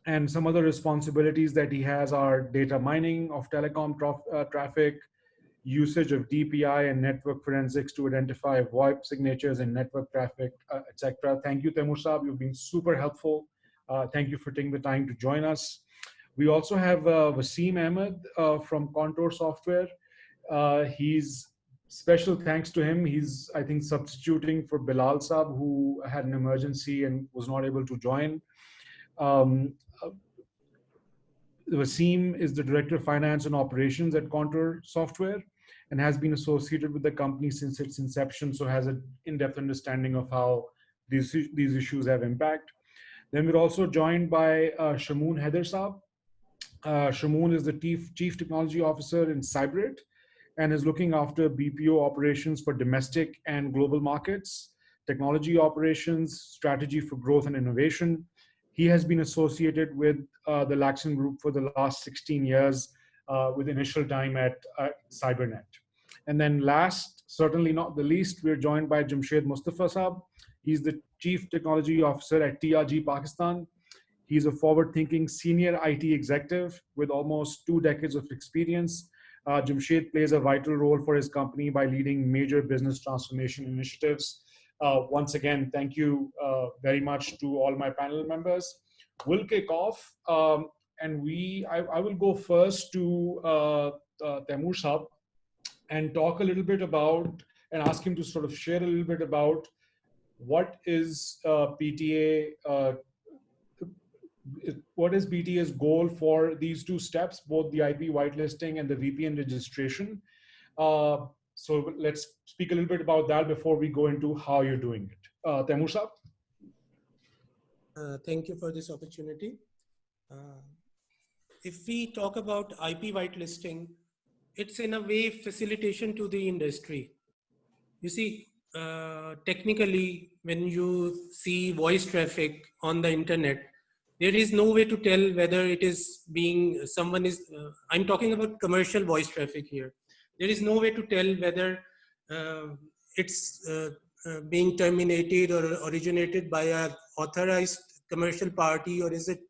And some other responsibilities that he has are data mining of telecom traffic, usage of DPI and network forensics to identify VoIP signatures and network traffic, etc. Thank you, Taimur Saab. You've been super helpful. Thank you for taking the time to join us. We also have Wasim Ahmed from Contour Software. He's special thanks to him. He's, I think, substituting for Bilal Saab, who had an emergency and was not able to join. Um, Wasim is the Director of Finance and Operations at Contour Software and has been associated with the company since its inception, so has an in-depth understanding of how these issues have impact. Then we're also joined by Shamoon Haider Saab. Shamoon is the Chief Technology Officer in Cybrit and is looking after BPO operations for domestic and global markets, technology operations, strategy for growth and innovation. He has been associated with the Laxon Group for the last 16 years, with initial time at Cybernet. And then last, certainly not the least, we're joined by Jamshed Mustafa Saab. He's the Chief Technology Officer at TRG Pakistan. He's a forward-thinking senior IT executive with almost 2 decades of experience. Jamshed plays a vital role for his company by leading major business transformation initiatives. Once again, thank you very much to all my panel members. We'll kick off, and I will go first to Taimur Saab and talk a little bit about, and ask him to sort of share a little bit about what is PTA, what is PTA's goal for these two steps, both the IP whitelisting and the VPN registration. So let's speak a little bit about that before we go into how you're doing it. Taimur Saab? Thank you for this opportunity. If we talk about IP whitelisting, it's in a way facilitation to the industry. You see, technically, when you see voice traffic on the internet, there is no way to tell whether it is being, I'm talking about commercial voice traffic here. There is no way to tell whether it's being terminated or originated by an authorized commercial party, or is it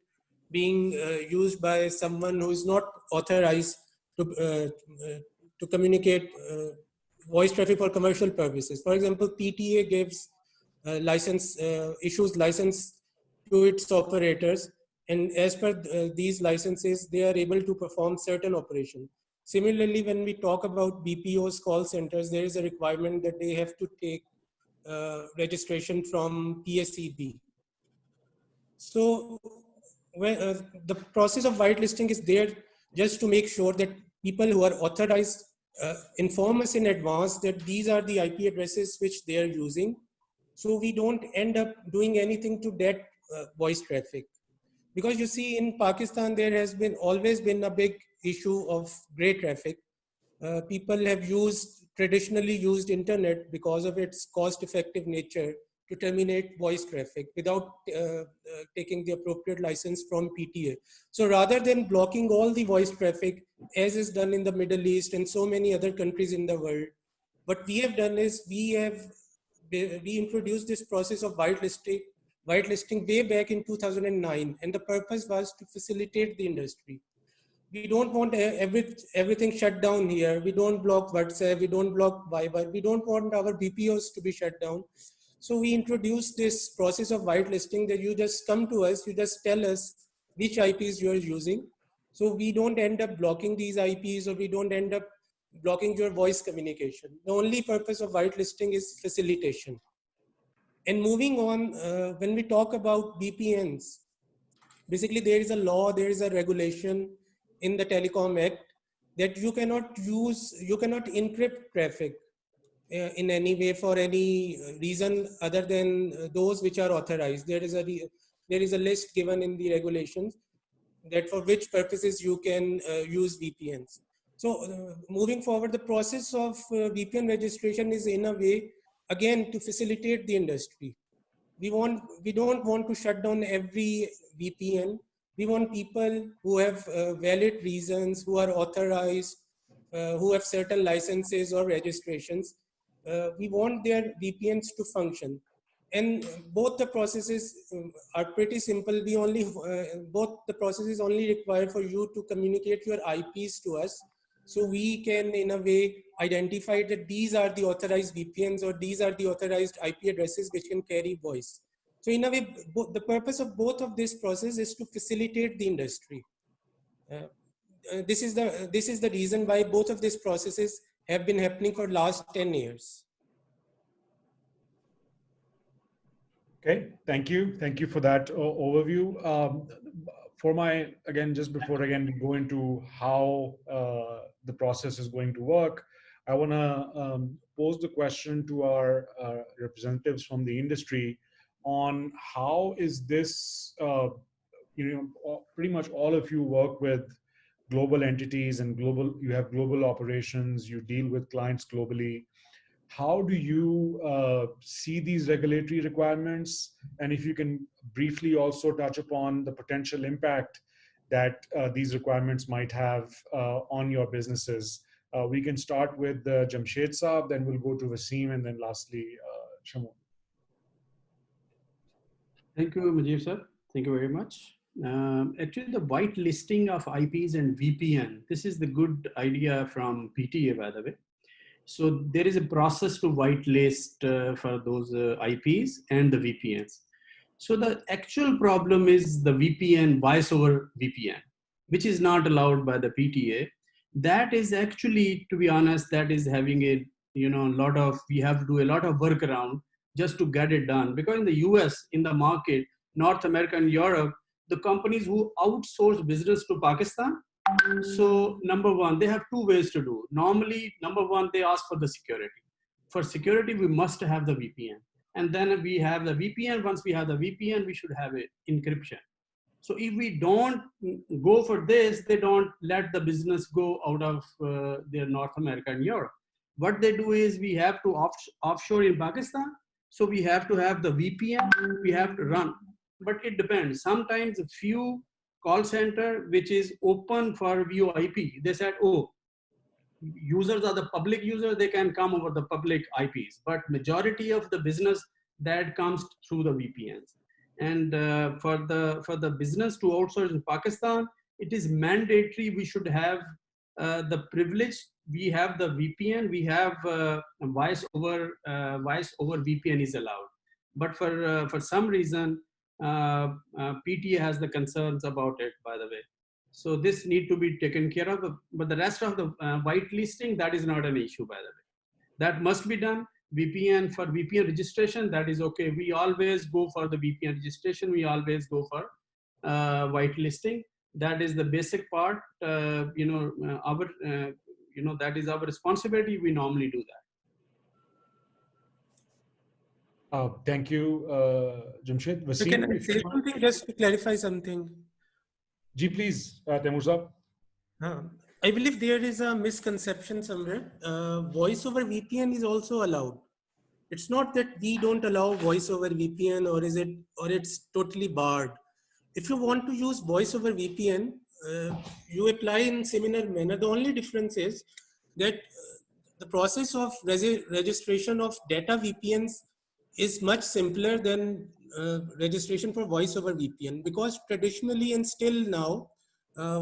being used by someone who is not authorized to communicate voice traffic for commercial purposes. For example, PTA gives issues license to its operators, and as per these licenses, they are able to perform certain operations. Similarly, when we talk about BPO's call centers, there is a requirement that they have to take registration from PSEB. So the process of whitelisting is there just to make sure that people who are authorized inform us in advance that these are the IP addresses which they are using. So we don't end up doing anything to that voice traffic. Because you see, in Pakistan, there has always been a big issue of gray traffic. People have traditionally used internet because of its cost-effective nature to terminate voice traffic without taking the appropriate license from PTA. So rather than blocking all the voice traffic, as is done in the Middle East and so many other countries in the world, what we have done is we introduced this process of whitelisting way back in 2009, and the purpose was to facilitate the industry. We don't want everything shut down here. We don't block WhatsApp, we don't block Viber, we don't want our BPOs to be shut down. So we introduced this process of whitelisting that you just come to us, you just tell us which IPs you are using. So we don't end up blocking these IPs, or we don't end up blocking your voice communication. The only purpose of whitelisting is facilitation. And moving on, when we talk about VPNs, basically there is a law, there is a regulation in the Telecom Act that you cannot encrypt traffic in any way for any reason other than those which are authorized. There is a list given in the regulations that for which purposes you can use VPNs. So moving forward, the process of VPN registration is in a way, again, to facilitate the industry. We don't want to shut down every VPN. We want people who have valid reasons, who are authorized, who have certain licenses or registrations. We want their VPNs to function. and both the processes are pretty simple. We only both the processes only require for you to communicate your IPs to us, so we can in a way identify that these are the authorized VPNs or these are the authorized IP addresses which can carry voice. So in a way, the purpose of both of this process is to facilitate the industry. This is the reason why both of these processes have been happening for last 10 years. Okay, thank you. Thank you for that overview. For my, again, just before again we go into how the process is going to work, I want to pose the question to our representatives from the industry on how is this, pretty much all of you work with global entities and you have global operations, you deal with clients globally. How do you see these regulatory requirements? And if you can briefly also touch upon the potential impact that these requirements might have on your businesses. We can start with Jamshed Saab, then we'll go to Wasim, and then lastly, Shamoon. Thank you, Mujib sir. Thank you very much. Actually, the whitelisting of IPs and VPN, this is the good idea from PTA, by the way. So there is a process to whitelist for those IPs and the VPNs. So the actual problem is the VPN, voice over VPN, which is not allowed by the PTA. That is actually, to be honest, that is having a, we have to do a lot of work around just to get it done. Because in the US, in the market, North America and Europe, the companies who outsource business to Pakistan, so number one, they have two ways to do. Normally, number one, they ask for the security. For security, we must have the VPN. And then we have the VPN. Once we have the VPN, we should have it encryption. So if we don't go for this, they don't let the business go out of their North America and Europe. What they do is we have to offshore in Pakistan. So we have to have the VPN, we have to run. But it depends. Sometimes a few call center which is open for VoIP, they said, oh, users are the public users, they can come over the public IPs, but majority of the business that comes through the VPNs. And for the business to outsource in Pakistan, it is mandatory we should have the privilege. We have the VPN, we have voice over VPN is allowed. But for some reason, PTA has the concerns about it, by the way. So this need to be taken care of, but the rest of the whitelisting, that is not an issue, by the way. That must be done. VPN, for VPN registration, that is okay. We always go for the VPN registration. We always go for whitelisting. That is the basic part. That is our responsibility. We normally do that. Thank you, Jamshed. Wasim, So can I say something just to clarify something? Ji, please, Taimur Saab. I believe there is a misconception somewhere. Voice over VPN is also allowed. It's not that we don't allow voice over VPN or it's totally barred. If you want to use voice over VPN, you apply in similar manner. The only difference is that the process of registration of data VPNs is much simpler than registration for voice over VPN, because traditionally and still now,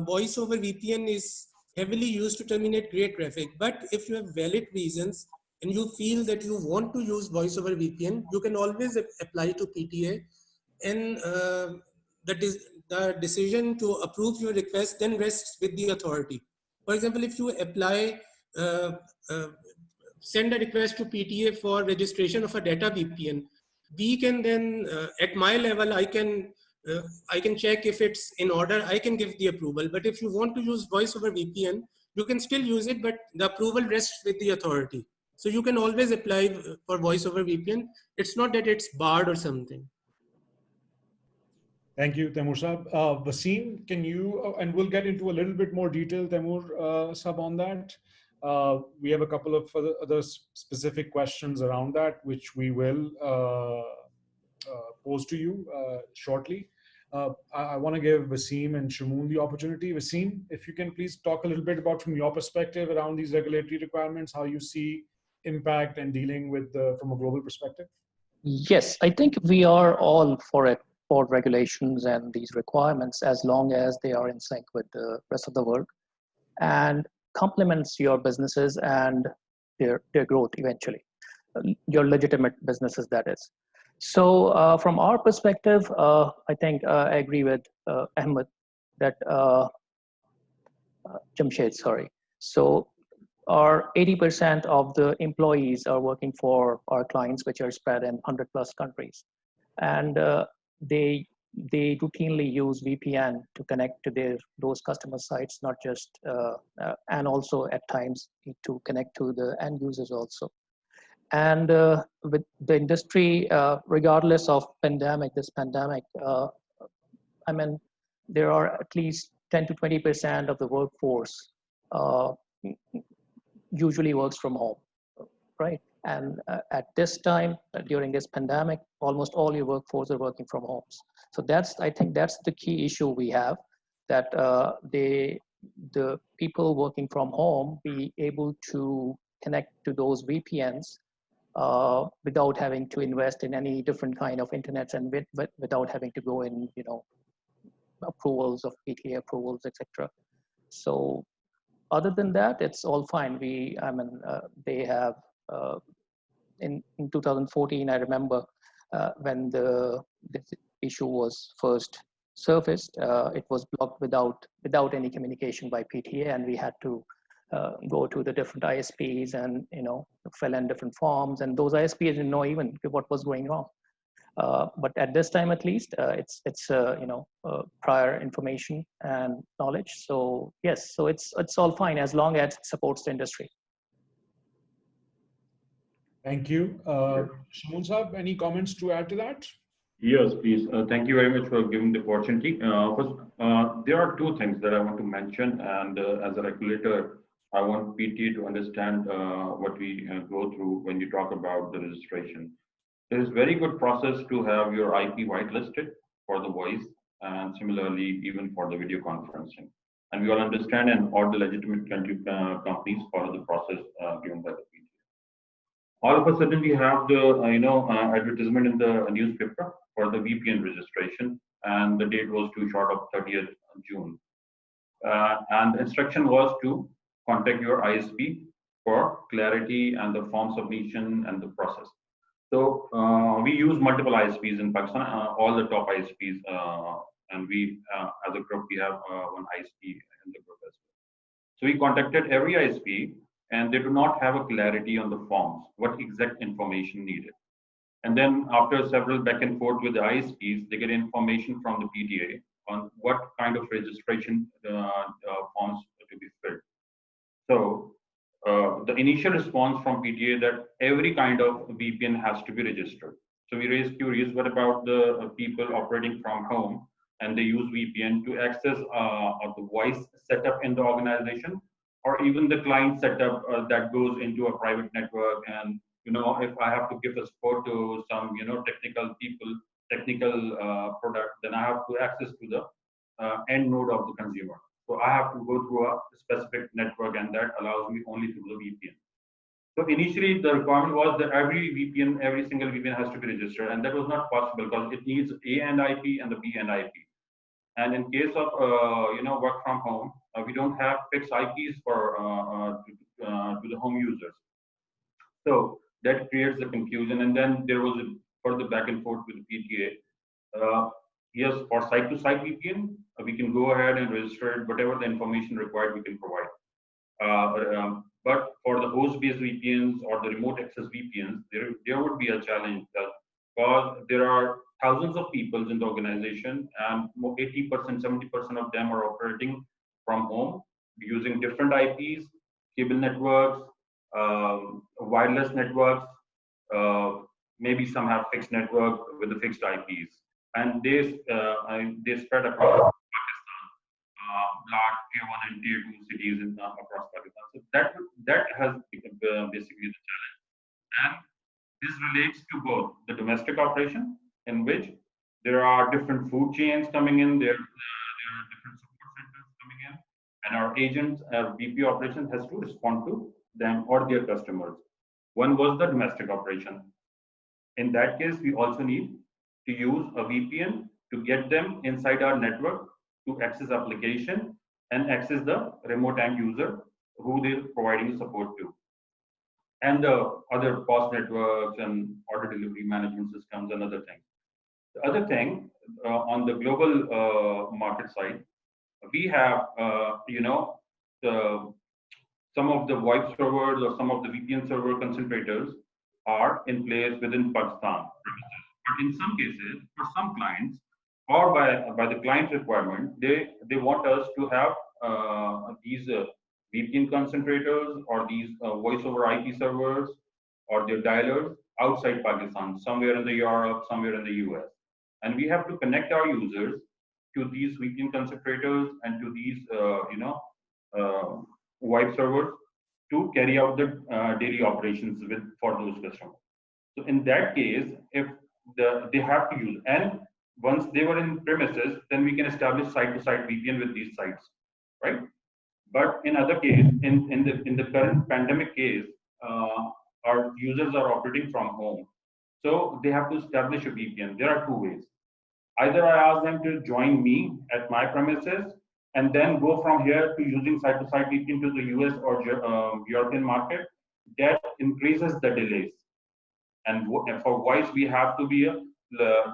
voice over VPN is heavily used to terminate gray traffic. But if you have valid reasons and you feel that you want to use voice over VPN, you can always apply to PTA, and the decision to approve your request then rests with the authority. For example, if you apply, send a request to PTA for registration of a data VPN, we can then, at my level, I can check if it's in order, I can give the approval. But if you want to use voice over VPN, you can still use it, but the approval rests with the authority. So you can always apply for voice over VPN. It's not that it's barred or something. Thank you, Taimur Saab. Wasim, can you, and we'll get into a little bit more detail, Taimur Saab, on that. We have a couple of other specific questions around that, which we will pose to you shortly. I want to give Wasim and Shamoon the opportunity. Wasim, if you can please talk a little bit about from your perspective around these regulatory requirements, how you see impact and dealing with from a global perspective. Yes, I think we are all for it, for regulations and these requirements, as long as they are in sync with the rest of the world and complements your businesses and their growth eventually, your legitimate businesses, that is. So from our perspective, I think I agree with Ahmed that Jamshed, sorry. So our 80% of the employees are working for our clients, which are spread in 100 plus countries. And they they routinely use VPN to connect to those customer sites, not just and also at times to connect to the end users also. And with the industry, regardless of this pandemic, I mean, there are at least 10 to 20% of the workforce uh, usually works from home, right? And at this time, during this pandemic, almost all your workforce are working from homes. So I think that's the key issue we have, that the people working from home be able to connect to those VPNs without having to invest in any different kind of internets and without having to go in, approvals of PTA approvals, etc. So other than that, it's all fine. They have in 2014, I remember when this issue was first surfaced, it was blocked without any communication by PTA, and we had to go to the different ISPs and fill in different forms, and those ISPs didn't know even what was going on. But at this time, at least, it's prior information and knowledge. So yes, so it's all fine as long as it supports the industry. Thank you. Shamun Saab, any comments to add to that? Yes, please. Thank you very much for giving the opportunity. First, there are two things that I want to mention, and as a regulator, I want PTA to understand what we go through when you talk about the registration. There is very good process to have your IP whitelisted for the voice, and similarly even for the video conferencing. And we all understand, and all the legitimate companies follow the process given by the PTA. All of a sudden, we have the advertisement in the newspaper for the VPN registration, and the date was too short of 30th June. And the instruction was to contact your ISP for clarity and the form submission and the process. So we use multiple ISPs in Pakistan, all the top ISPs, and we, as a group, we have one ISP in the group as well. So we contacted every ISP, and they do not have a clarity on the forms, what exact information needed. And then after several back and forth with the ISPs, they get information from the PTA on what kind of registration forms to be filled. So the initial response from PTA that every kind of VPN has to be registered. So we raised queries, what about the people operating from home and they use VPN to access the voice setup in the organization, or even the client setup that goes into a private network. And if I have to give a support to some technical people, technical product, then I have to access to the end node of the consumer. So I have to go through a specific network, and that allows me only through the VPN. So initially, the requirement was that every single VPN has to be registered, and that was not possible because it needs A and IP and the B and IP. And in case of work from home, we don't have fixed IPs for to the home users. So that creates the confusion. And then there was a further back and forth with the PTA. Yes, for site-to-site VPN, we can go ahead and register it. Whatever the information required, we can provide. But for the host-based VPNs or the remote access VPNs, there would be a challenge because there are thousands of people in the organization, and 80%, 70% of them are operating from home using different IPs, cable networks, wireless networks. Maybe some have fixed network with the fixed IPs, and they spread across Pakistan, large tier 1 and tier 2 cities across Pakistan. So that has become basically the challenge, and this relates to both the domestic operation, in which there are different food chains coming in, there are different support centers coming in, and our agents, BP operations has to respond to them or their customers. One was the domestic operation. In that case, we also need to use a VPN to get them inside our network to access application and access the remote end user who they're providing support to. And the other POS networks and order delivery management systems and other things. The other thing on the global market side, we have, some of the VoIP servers or some of the VPN server concentrators are in place within Pakistan. But in some cases, for some clients, or by the client requirement, they want us to have these VPN concentrators or these voice over IP servers or their dialers outside Pakistan, somewhere in the Europe, somewhere in the US. And we have to connect our users to these VPN concentrators and to these, VoIP servers to carry out the daily operations for those customers. So in that case, if they have to use, and once they were in premises, then we can establish site-to-site VPN with these sites, right? But in other case, in the current pandemic case, our users are operating from home, so they have to establish a VPN. There are two ways. Either I ask them to join me at my premises and then go from here to using site-to-site VPN to the US or European market. That increases the delays. And for voice, we have to be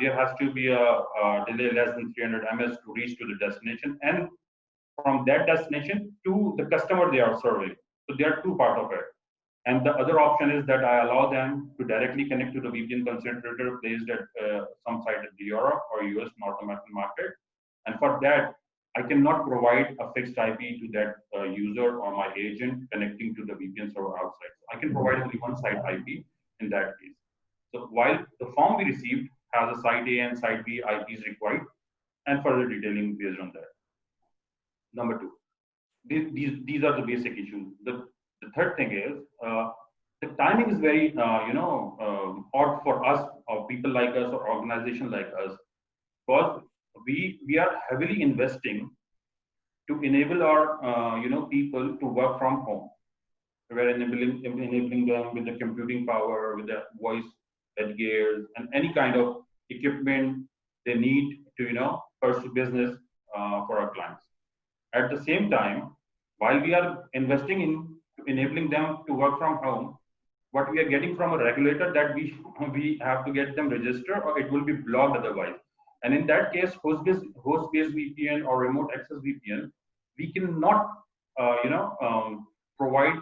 there has to be a delay less than 300 ms to reach to the destination, and from that destination to the customer they are serving. So there are two parts of it. And the other option is that I allow them to directly connect to the VPN concentrator placed at some site at the Europe or US North American market. And for that, I cannot provide a fixed IP to that user or my agent connecting to the VPN server outside. I can provide only one site IP in that case. So while the form we received has a site A and site B IPs required, and further detailing based on that. Number two, these are the basic issues. The third thing is the timing is very odd for us or people like us or organizations like us, because we are heavily investing to enable our people to work from home. We're enabling them with the computing power, with the voice headgears, and any kind of equipment they need to pursue business for our clients. At the same time, while we are investing in enabling them to work from home, what we are getting from a regulator that we have to get them registered or it will be blocked otherwise. And in that case, host-based VPN or remote access VPN, we cannot provide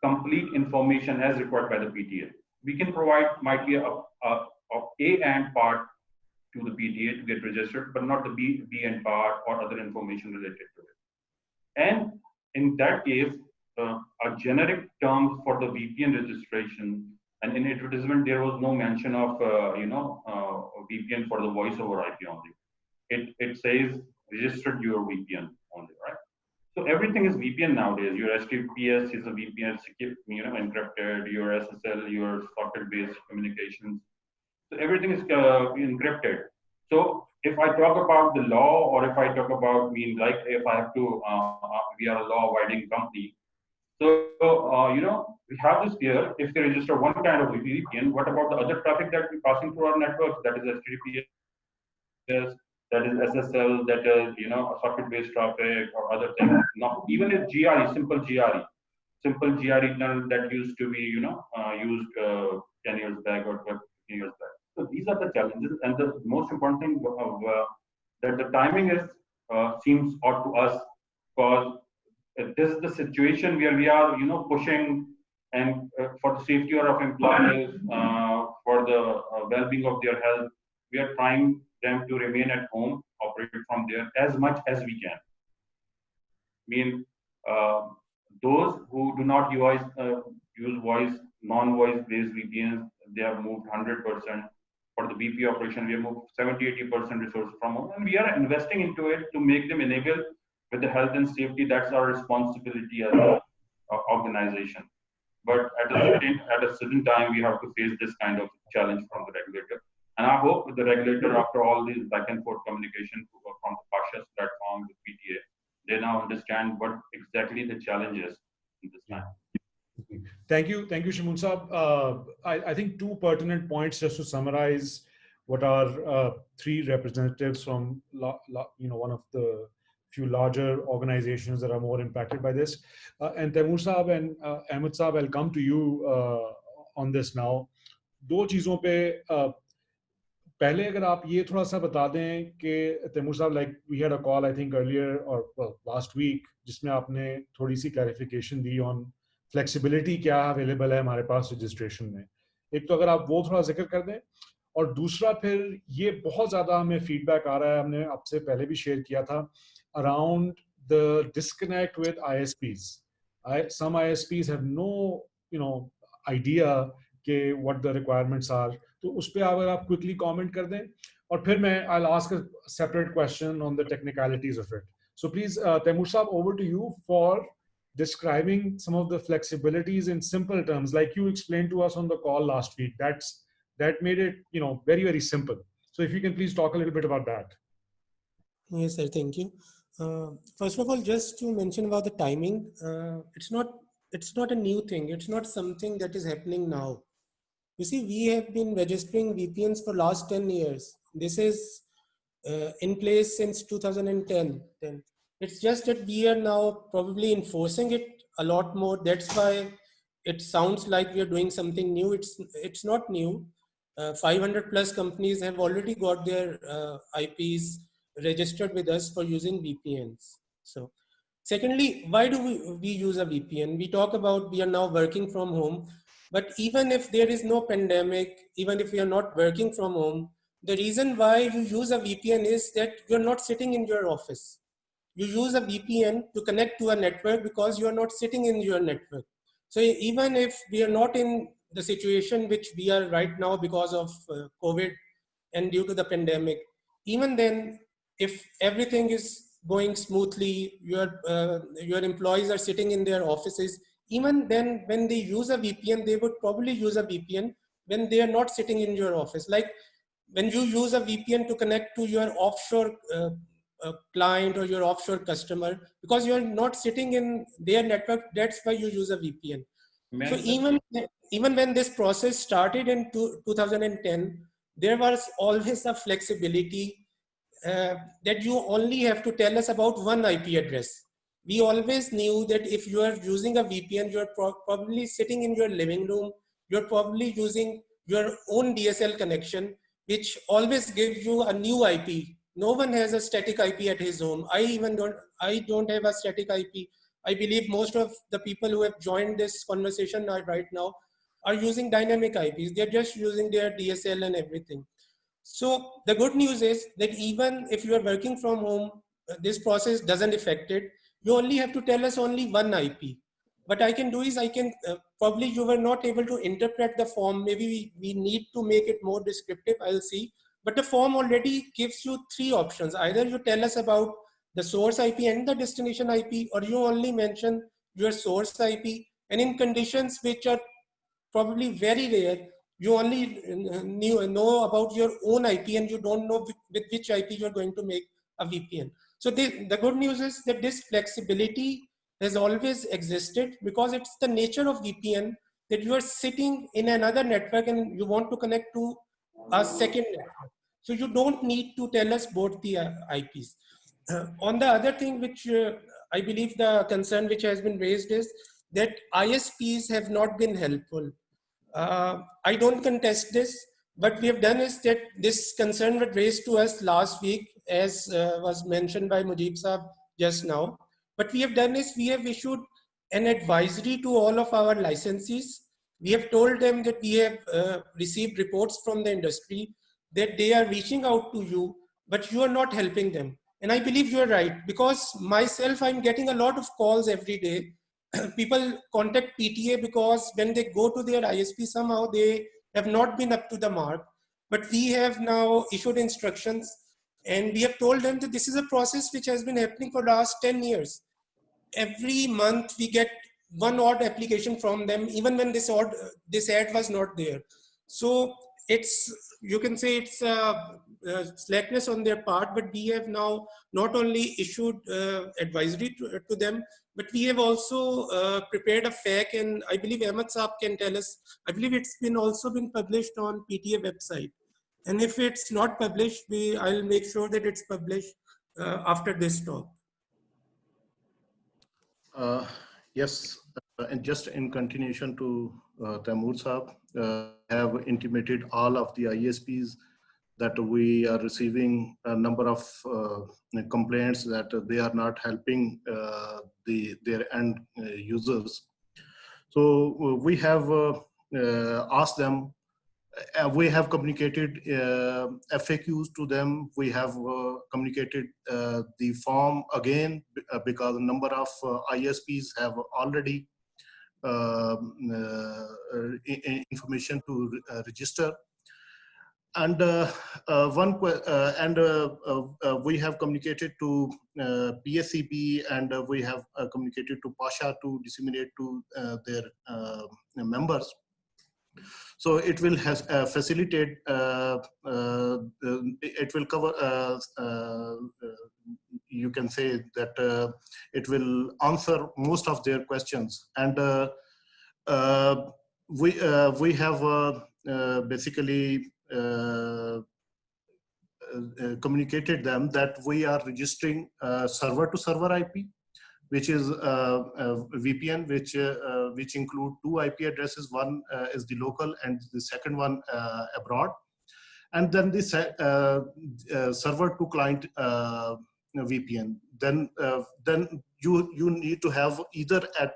complete information as required by the PTA. We can provide might be a and part to the PTA to get registered, but not the B and part or other information related to it. And in that case, a generic term for the VPN registration, and in advertisement there was no mention of VPN for the voice over IP only. It says registered your VPN only, right? So everything is VPN nowadays. Your HTTPS is a VPN, encrypted. Your SSL, your socket-based communications. So everything is encrypted. So if I talk about the law, or if I talk about if I have to, we are a law-abiding company. So we have this here. If they register one kind of VPN, what about the other traffic that we're passing through our networks? That is HTTPS, that is SSL, that is socket-based traffic or other things. Now, even if GRE, simple GRE tunnel that used to be used 10 years back or 15 years back. So these are the challenges, and the most important thing that the timing is seems odd to us, because this is the situation where we are pushing and for the safety of employees, for the well-being of their health, we are trying them to remain at home, operate from there as much as we can. Those who do not use voice, non-voice based VPNs, they have moved 100%. For the BP operation, we have moved 70-80% resources from home, and we are investing into it to make them enable with the health and safety. That's our responsibility as an organization. But at a certain time, we have to face this kind of challenge from the regulator. And I hope the regulator, after all these back and forth communication from the PASHA's platform, the PTA, they now understand what exactly the challenge is in this time. Thank you, Shamoon Saab. I think two pertinent points just to summarize what are three representatives from one of the few larger organizations that are more impacted by this. And Taimur Saab and Ahmed Saab, I'll come to you on this now. दो चीज़ों पे पहले अगर आप ये थोड़ा सा बता दें कि तैमूर साहब, like we had a call I think earlier और लास्ट वीक, जिसमें आपने थोड़ी सी क्लैरिफिकेशन दी ऑन फ्लेक्सिबिलिटी क्या अवेलेबल है हमारे पास रजिस्ट्रेशन में. एक तो अगर आप वो थोड़ा जिक्र कर दें, और दूसरा फिर ये बहुत ज़्यादा हमें फीडबैक आ रहा है, हमने आपसे पहले भी शेयर किया था, around the disconnect with ISPs. Some ISPs have no idea के what the requirements are. तो उस पर अगर आप quickly comment कर दें, और फिर मैं I'll ask a separate question on the technicalities of it. So please, Taimur Saab, over to you for describing some of the flexibilities in simple terms, like you explained to us on the call last week. That made it very, very simple. So if you can please talk a little bit about that. Yes, sir. Thank you. First of all, just to mention about the timing, it's not a new thing. It's not something that is happening now. You see, we have been registering VPNs for last 10 years. This is in place since 2010. It's just that we are now probably enforcing it a lot more. That's why it sounds like we are doing something new. It's not new. 500 plus companies have already got their IPs registered with us for using VPNs. So secondly, why do we use a VPN? We talk about we are now working from home, but even if there is no pandemic, even if we are not working from home, the reason why you use a VPN is that you're not sitting in your office. You use a VPN to connect to a network because you're not sitting in your network. So even if we are not in the situation which we are right now because of COVID and due to the pandemic, even then, if everything is going smoothly, your employees are sitting in their offices, even then when they use a VPN, they would probably use a VPN when they are not sitting in your office. Like when you use a VPN to connect to your offshore client or your offshore customer, because you're not sitting in their network, that's why you use a VPN. So even when this process started in 2010, there was always a flexibility that you only have to tell us about one IP address. We always knew that if you are using a VPN, you're probably sitting in your living room, you're probably using your own DSL connection, which always gives you a new IP. No one has a static IP at his home. I don't have a static IP. I believe most of the people who have joined this conversation right now are using dynamic IPs. They're just using their DSL and everything. So the good news is that even if you are working from home, this process doesn't affect it. You only have to tell us only one IP. What I can do is I can, probably you were not able to interpret the form. Maybe we need to make it more descriptive, I'll see. But the form already gives you three options. Either you tell us about the source IP and the destination IP, or you only mention your source IP. And in conditions which are probably very rare, you only know about your own IP and you don't know with which IP you're going to make a VPN. So the good news is that this flexibility has always existed because it's the nature of VPN that you are sitting in another network and you want to connect to a second network. So you don't need to tell us both the IPs. On the other thing, which I believe the concern which has been raised is that ISPs have not been helpful. I don't contest this. What we have done is that this concern was raised to us last week, as was mentioned by Mujib Saab just now. What we have done is we have issued an advisory to all of our licensees. We have told them that we have received reports from the industry that they are reaching out to you, but you are not helping them. And I believe you are right, because myself, I'm getting a lot of calls every day. People contact PTA because when they go to their ISP, somehow they have not been up to the mark. But we have now issued instructions and we have told them that this is a process which has been happening for the last 10 years. Every month we get one odd application from them, even when this ad was not there. So you can say it's a slackness on their part, but we have now not only issued advisory to them, but we have also prepared a FAQ, and I believe Ahmed Saab can tell us. I believe it's been also been published on PTA website. And if it's not published, I'll make sure that it's published after this talk. Yes, and just in continuation to Taimur Saab, have intimated all of the ISPs that we are receiving a number of complaints that they are not helping their end users. So we have asked them. We have communicated FAQs to them. We have communicated the form again because a number of ISPs have already information to register. And we have communicated to PSCP, and we have communicated to Pasha to disseminate to their members. So it will facilitate, it will cover, you can say that it will answer most of their questions. And we have basically communicated them that we are registering server to server IP, which is VPN, which include two IP addresses. One is the local, and the second one abroad. And then the server to client VPN. Then you need to have either at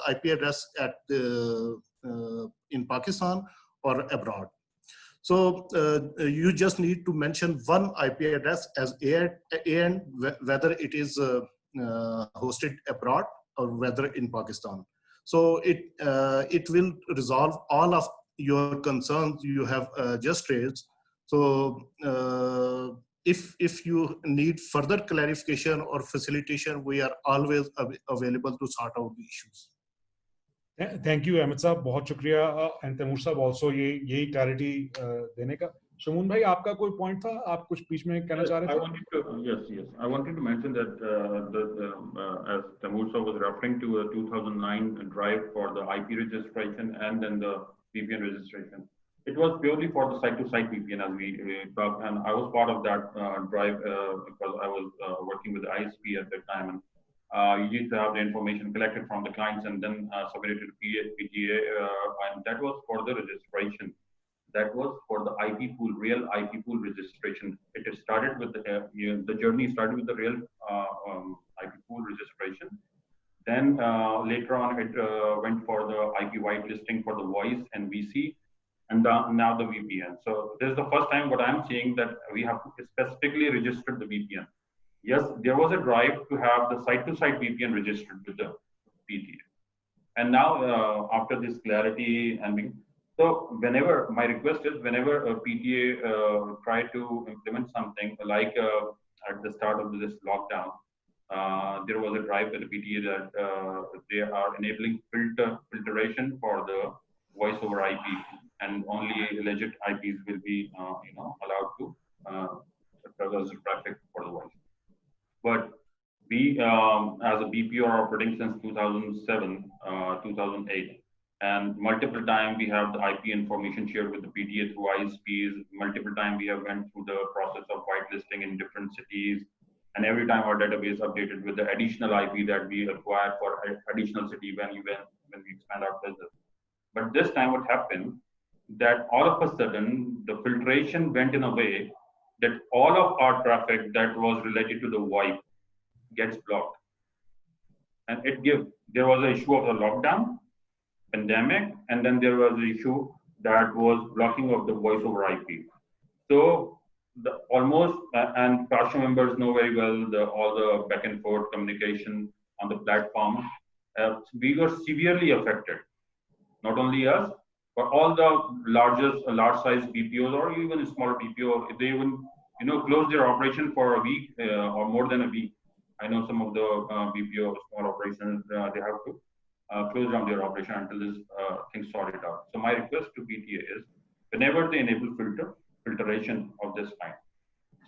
IP address at in Pakistan or abroad. So you just need to mention one IP address as AN, whether it is hosted abroad or whether in Pakistan. So it will resolve all of your concerns you have just raised. So if you need further clarification or facilitation, we are always available to sort out the issues. Thank you, Ahmed Saab. बहुत शुक्रिया. And Taimur Saab also यही clarity देने का. Shamoon bhai, आपका कोई point था? आप कुछ बीच में कहना चाह रहे थे? Yes. I wanted to mention that as Taimur Saab was referring to a 2009 drive for the IP registration and then the VPN registration. It was purely for the site-to-site VPN as we talked, and I was part of that drive because I was working with the ISP at that time. And you used to have the information collected from the clients and then submitted to PTA, and that was for the registration. That was for the IP pool, real IP pool registration. It started with the journey started with the real IP pool registration. Then later on, it went for the IP whitelisting for the voice and VC, and now the VPN. So this is the first time what I'm seeing that we have specifically registered the VPN. Yes, there was a drive to have the site-to-site VPN registered with the PTA. And now after this clarity so whenever, my request is whenever a PTA try to implement something like at the start of this lockdown, there was a drive with the PTA that they are enabling filtration for the voice over IP, and only legit IPs will be allowed to traverse the traffic for the voice. But we, as a BPO, are operating since 2007, 2008. And multiple times we have the IP information shared with the PTA through ISPs. Multiple times we have went through the process of whitelisting in different cities. And every time our database updated with the additional IP that we acquired for additional city when we expand our business. But this time what happened, that all of a sudden the filtration went in a way that all of our traffic that was related to the VoIP gets blocked. And there was an issue of the lockdown, pandemic, and then there was the issue that was blocking of the voice over IP. So and Pasha members know very well all the back and forth communication on the platform. We were severely affected. Not only us, but all the large size BPOs or even smaller BPO, they even close their operation for a week or more than a week. I know some of the BPO small operations they have to close down their operation until this thing sorted out. So my request to PTA is, whenever they enable filter, filtration of this kind.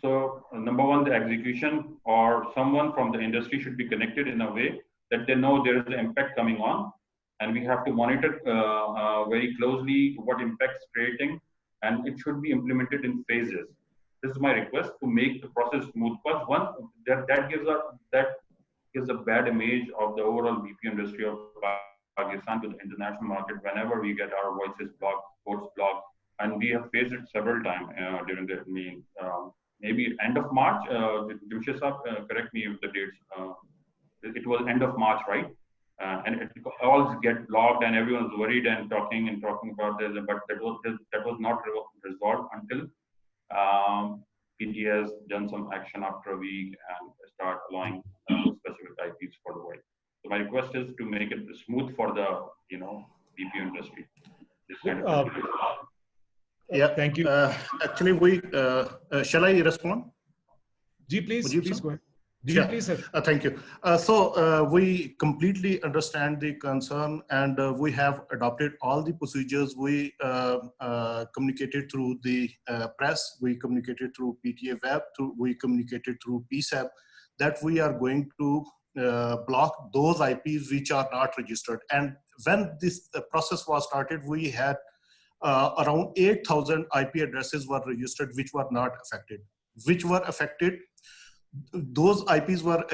So number one, the execution or someone from the industry should be connected in a way that they know there is an impact coming on, and we have to monitor very closely what impact it's creating, and it should be implemented in phases. This is my request to make the process smooth. Because one, that gives a bad image of the overall BP industry of Pakistan to the international market whenever we get our voices blocked, votes blocked, and we have faced it several times during the meeting. Maybe end of March, Jamshid Saab, correct me if the dates, it was end of March, right? And it all get blocked and everyone's worried and talking about this, but that was not resolved until PTA has done some action after a week and start allowing specific IPs for the voice. So my request is to make it smooth for the BP industry. This kind of yeah, thank you. Actually, we shall I respond? Ji, please go ahead. Ji, Yeah. please, sir. Thank you. So we completely understand the concern, and we have adopted all the procedures. We communicated through the press, we communicated through PTA web, we communicated through PSAP, that we are going to block those IPs which are not registered. And when this process was started, we had around 8,000 IP addresses were registered which were not affected. Which were affected, those IPs were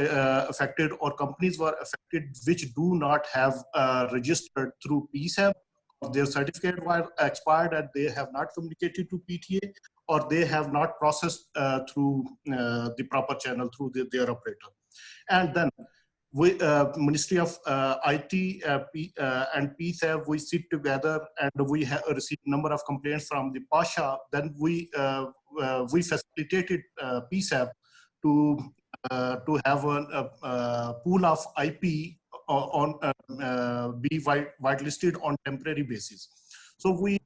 affected, or companies were affected which do not have registered through PSAP, or their certificate were expired and they have not communicated to PTA, or they have not processed through the proper channel through their operator. And then we, Ministry of IT and PSAP, we sit together and we have received a number of complaints from the Pasha. Then we facilitated PSAP to have a pool of IP on be whitelisted on temporary basis. So we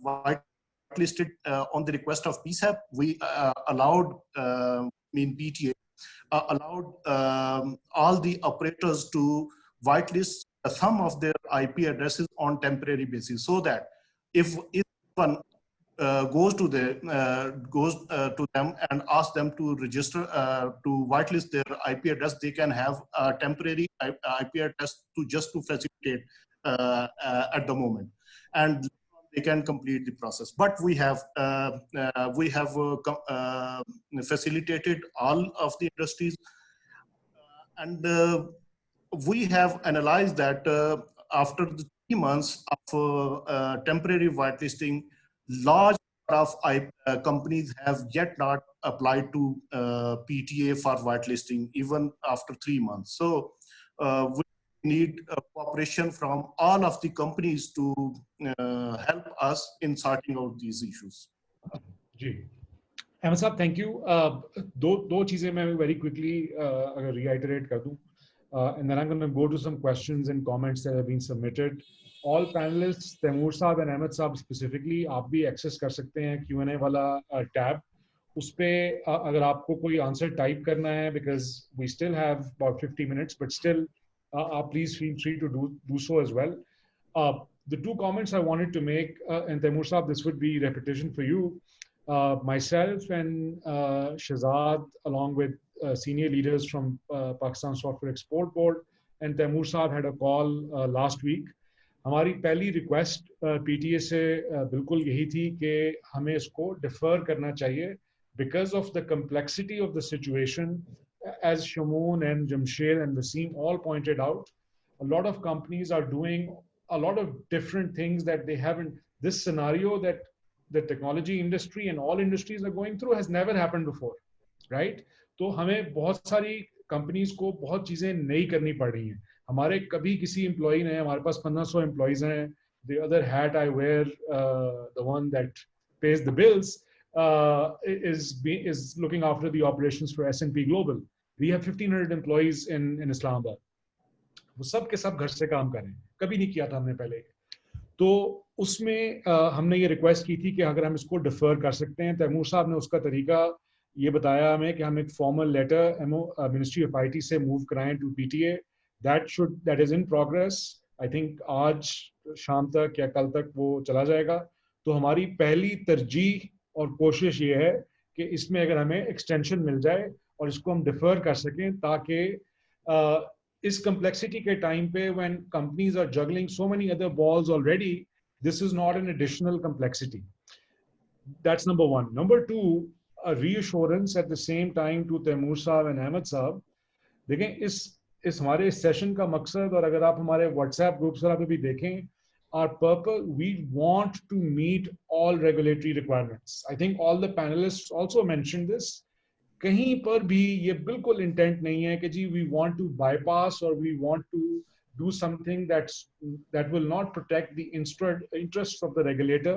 whitelisted on the request of PSAP. We allowed PTA allowed all the operators to whitelist some of their IP addresses on temporary basis, so that if one goes to them and asks them to register to whitelist their IP address, they can have a temporary IP address to facilitate at the moment, and they can complete the process. But we have facilitated all of the industries, and we have analyzed that after the 3 months of temporary whitelisting, large number of companies have yet not applied to PTA for whitelisting even after 3 months. So we need cooperation from all of the companies to help us in sorting out these issues. Ji. Ahmed Saab, thank you. दो चीजें मैं very quickly reiterate कर दूं, and then I'm going to go to some questions and comments that have been submitted. All panelists, Taimur Saab and Ahmed Saab specifically, आप भी access कर सकते हैं Q&A वाला tab. उस पे अगर आपको कोई answer type करना है, because we still have about 50 minutes, but still please feel free to do so as well. The two comments I wanted to make, and Taimur Saab, this would be repetition for you. Myself and Shahzad, along with senior leaders from Pakistan Software Export Board, and Taimur Saab had a call last week. हमारी पहली request PTA से बिल्कुल यही थी कि हमें इसको differ करना चाहिए because of the complexity of the situation. As Shamoon and Jamshed and Wasim all pointed out, a lot of companies are doing a lot of different things that they haven't. This scenario that the technology industry and all industries are going through has never happened before, right? तो हमें बहुत सारी companies को बहुत चीजें नई करनी पड़ रही हैं. हमारे कभी किसी employee ने, हमारे पास 1500 employees हैं. The other hat I wear, the one that pays the bills, is looking after the operations for S&P Global. We have 1,500 employees in Islamabad. वो सब के सब घर से काम कर रहे हैं. कभी नहीं किया था हमने पहले. तो उसमें हमने ये रिक्वेस्ट की थी कि अगर हम इसको डिफर कर सकते हैं. तैमूर साहब ने उसका तरीका ये बताया हमें कि हम एक formal letter ministry of IT से मूव कराएं to PTA. That is in progress. I think आज शाम तक या कल तक वो चला जाएगा. तो हमारी पहली तरजीह और कोशिश ये है कि इसमें अगर हमें एक्सटेंशन मिल जाए और इसको हम डिफर कर सकें, ताकि इस कम्प्लेक्सिटी के टाइम पे when companies are juggling so many other balls already, this is not an additional complexity. That's number one. Number two, a reassurance at the same time to Taimur साहब and Ahmed साहब. देखें, इस हमारे session का मकसद, और अगर आप हमारे व्हाट्सएप ग्रुप से आप भी देखें, our purpose, we want to meet all regulatory requirements. I think all the panelists also mentioned this. कहीं पर भी ये बिल्कुल इंटेंट नहीं है कि जी we want to bypass or we want to do something that will not protect the interests of the regulator,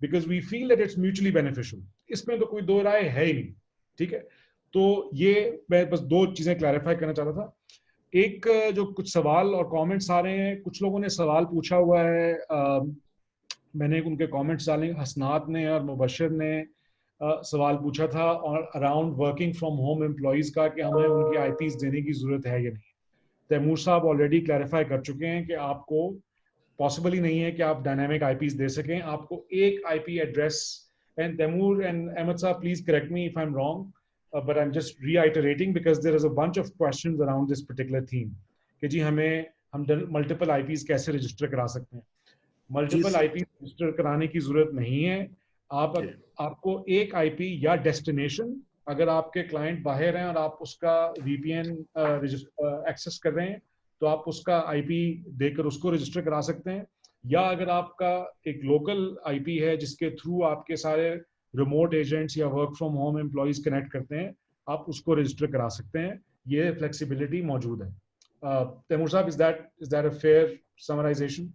because we feel that it's mutually beneficial. इसमें तो कोई दो राय है ही नहीं. ठीक है, तो ये मैं बस दो चीजें क्लैरिफाई करना चाहता था. एक, जो कुछ सवाल और कमेंट्स आ रहे हैं, कुछ लोगों ने सवाल पूछा हुआ है, मैंने उनके कमेंट्स डाले. हसनात ने और मुबशर ने सवाल पूछा था और around working from home employees का, कि हमें उनकी आईपीज देने की जरूरत है या नहीं. तैमूर साहब ऑलरेडी क्लैरिफाई कर चुके हैं कि आपको पॉसिबल ही नहीं है कि आप डायनामिक आईपीज दे सकें. आपको एक IP address, and Taimur and Ahmad साहब please correct me if I am wrong, but I'm just reiterating because there is a bunch of questions around this particular theme कि जी हम मल्टीपल आईपीज कैसे रजिस्टर करा सकते हैं. मल्टीपल आईपी रजिस्टर कराने की जरूरत नहीं है. आपको एक आईपी या डेस्टिनेशन, अगर आपके क्लाइंट बाहर हैं और आप उसका वीपीएन एक्सेस कर रहे हैं, तो आप उसका आईपी देकर उसको रजिस्टर करा सकते हैं. या अगर आपका एक लोकल आईपी है जिसके थ्रू आपके सारे रिमोट एजेंट्स या work from home employees connect करते हैं, आप उसको रजिस्टर करा सकते हैं. ये फ्लेक्सिबिलिटी मौजूद है. तैमूर साहब, is that a fair summarization?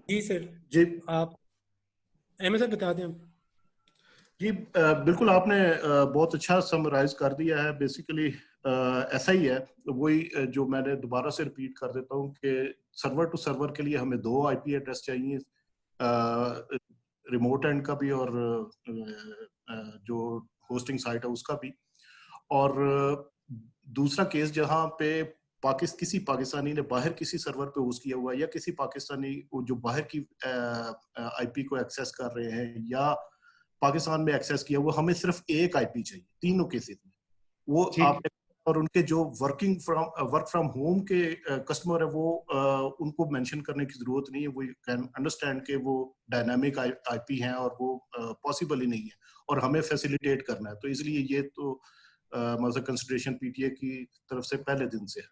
जी सर. जी आप अहमद साहब बता दें. जी बिल्कुल, आपने बहुत अच्छा समराइज कर दिया है. बेसिकली ऐसा ही है. वही जो मैंने दोबारा से रिपीट कर देता हूँ कि सर्वर टू सर्वर के लिए हमें दो आईपी एड्रेस चाहिए, रिमोट एंड का भी और जो होस्टिंग साइट है उसका भी. और दूसरा केस जहाँ पे किसी पाकिस्तानी ने बाहर किसी सर्वर पे होस्ट किया हुआ है, या किसी पाकिस्तानी जो बाहर की आईपी को एक्सेस कर रहे हैं या पाकिस्तान में एक्सेस किया हुआ, हमें सिर्फ एक आईपी चाहिए तीनों केसेस में. वो आपने, और उनके जो वर्क फ्रॉम होम के कस्टमर है, वो उनको मेंशन करने की जरूरत नहीं है. वो कैन अंडरस्टैंड कि वो डायनामिक आईपी हैं और वो पॉसिबल ही नहीं है और हमें फैसिलिटेट करना है. तो इसलिए ये तो मतलब कंसिडरेशन पीटीए की तरफ से पहले दिन से है.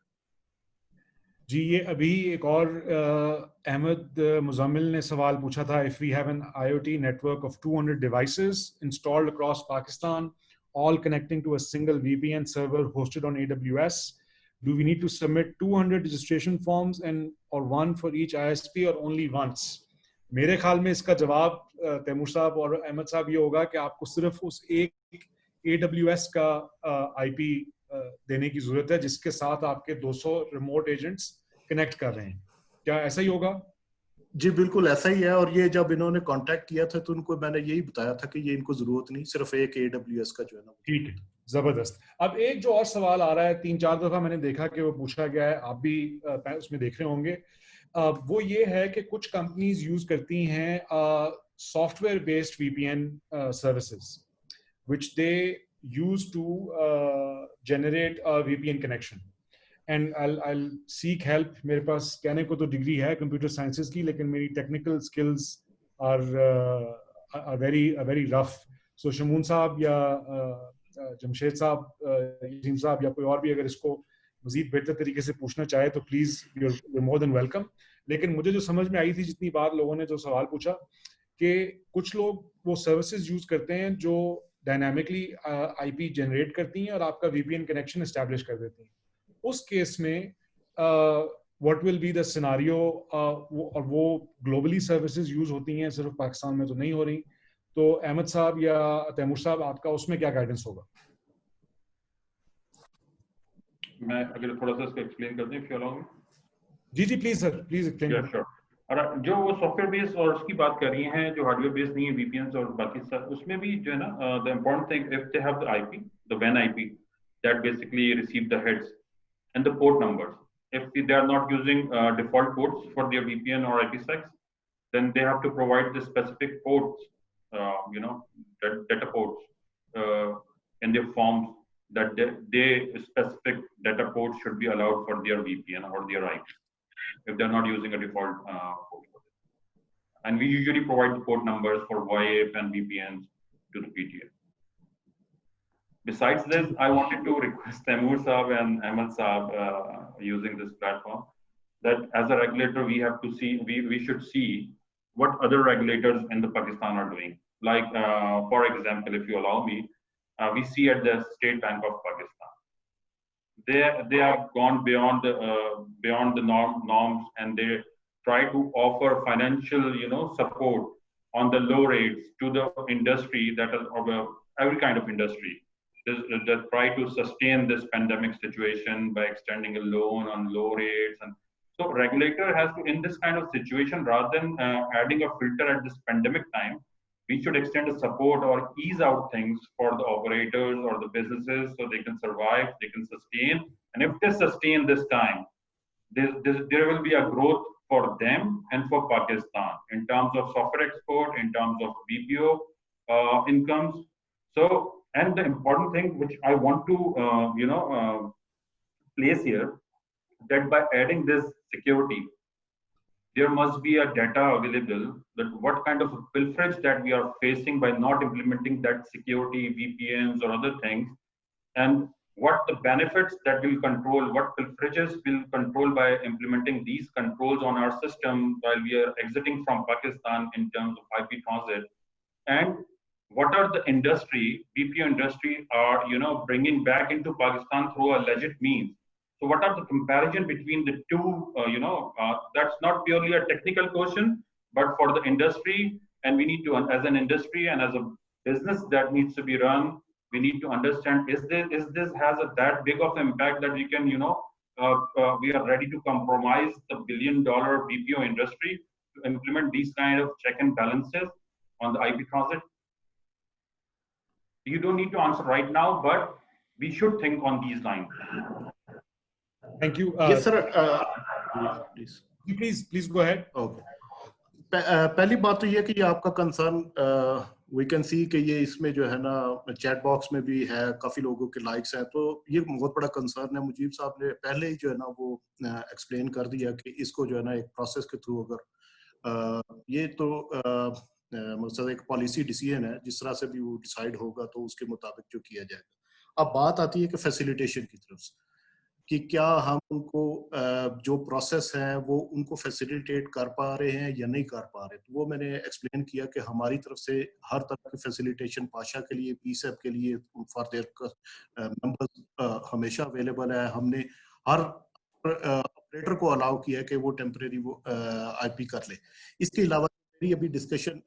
जी, ये अभी एक और अहमद मुजम्मिल ने सवाल पूछा था. If we have an IoT network of 200 devices installed across Pakistan, all connecting to a single VPN server hosted on AWS, do we need to submit 200 registration forms or one for each ISP or only once? मेरे ख्याल में इसका जवाब तैमूर साहब और अहमद साहब ये होगा कि आपको सिर्फ उस एक AWS का IP देने की जरूरत है जिसके साथ आपके 200 रिमोट एजेंट्स कनेक्ट कर रहे हैं. क्या ऐसा ही होगा? जी बिल्कुल ऐसा ही है. और ये जब इन्होंने कांटेक्ट किया था तो उनको मैंने यही बताया था कि ये इनको जरूरत नहीं, सिर्फ एक AWS का जो है ना. ठीक है, जबरदस्त. अब एक जो और सवाल आ रहा है, 3-4 दफा मैंने देखा कि वो पूछा गया है, आप भी उसमें देख रहे होंगे. वो ये है कि कुछ कंपनीज यूज करती हैं software based VPN services which they use to generate a VPN connection. And I'll seek help. मेरे पास कहने को तो डिग्री है कंप्यूटर साइंसेज की, लेकिन मेरी technical skills are very rough. So Shamoon साहब या जमशेद साहब, यसीम साहब या कोई और भी अगर इसको मजीद बेहतर तरीके से पूछना चाहे तो please you're more than welcome. लेकिन मुझे जो समझ में आई थी, जितनी बार लोगों ने जो सवाल पूछा, कि कुछ लोग वो सर्विसेज यूज करते हैं जो डायनामिकली आईपी जनरेट करती हैं और आपका VPN कनेक्शन एस्टैब्लिश कर देती हैं. उस केस में what will be the scenario, और वो ग्लोबली सर्विसेज यूज होती हैं, सिर्फ पाकिस्तान में तो नहीं हो रही. तो अहमद साहब या तैमूर साहब, आपका उसमें क्या गाइडेंस होगा? मैं अगर थोड़ा सा इसको एक्सप्लेन कर दूं, इफ यू अलाउ मी. जी please sir, please explain. Sure. और जो वो सॉफ्टवेयर बेस्ड और उसकी बात कर रही हैं, जो हार्डवेयर बेस्ड नहीं है, VPNs और बाकी सब, उसमें भी जो है ना, the important thing, if they have the IP, the WAN IP that basically receive the heads and the port numbers, if they are not using default ports for their VPN or IPsec, then they have to provide the specific ports, data ports in their forms, that they specific data ports should be allowed for their VPN or their IP if they're not using a default port. And we usually provide the port numbers for VoIP and VPNs to the PTA. Besides this, I wanted to request Taimur Saab and Ahmed Saab using this platform that as a regulator, we have to see, we should see what other regulators in the Pakistan are doing. Like, for example, if you allow me, we see at the State Bank of Pakistan, they have gone beyond the norms, and they try to offer financial, support on the low rates to the industry that is of every kind of industry. That try to sustain this pandemic situation by extending a loan on low rates. And so regulator has to, in this kind of situation, rather than adding a filter at this pandemic time, we should extend a support or ease out things for the operators or the businesses so they can survive, they can sustain. And if they sustain this time, there will be a growth for them and for Pakistan in terms of software export, in terms of BPO incomes. So, and the important thing which I want to, place here, that by adding this security, there must be a data available that what kind of a pilferage that we are facing by not implementing that security, VPNs or other things, and what the benefits that will control, what pilferages will control by implementing these controls on our system while we are exiting from Pakistan in terms of IP transit, and what are the industry, BPO industry are, bringing back into Pakistan through a legit means. So what are the comparison between the two, that's not purely a technical question, but for the industry, and we need to, as an industry and as a business that needs to be run, we need to understand, is this has that big of impact that we can, we are ready to compromise the $1 billion BPO industry to implement these kind of check and balances on the IP transit? You don't need to answer right now, but we should think on these lines. Thank you. Yes, sir. Please go ahead. Okay. पहली बात तो ये कि ये आपका concern we can see कि ये इसमें जो है ना चैट बॉक्स में भी है, काफी लोगों के लाइक्स हैं, तो ये बहुत बड़ा कंसर्न है। मुजीब साहब ने पहले ही जो है ना वो एक्सप्लेन कर दिया कि इसको जो है ना एक प्रोसेस के थ्रू अगर ये तो मतलब एक पॉलिसी डिसीजन है, जिस तरह से भी वो डिसाइड होगा तो उसके मुताबिक जो किया जाएगा। अब बात आती है कि फैसिलिटेशन की तरफ से, कि क्या हम उनको जो प्रोसेस है वो उनको फैसिलिटेट कर पा रहे हैं या नहीं कर पा रहे। तो वो मैंने एक्सप्लेन किया कि हमारी तरफ से हर तरह की फैसिलिटेशन पाशा के लिए, पीसेप के लिए, फॉर देयर मेंबर्स हमेशा अवेलेबल है। हमने हर ऑपरेटर को अलाउ किया है कि वो टेम्परेरी वो आईपी कर ले। इसके अलावा अभी डिस्कशन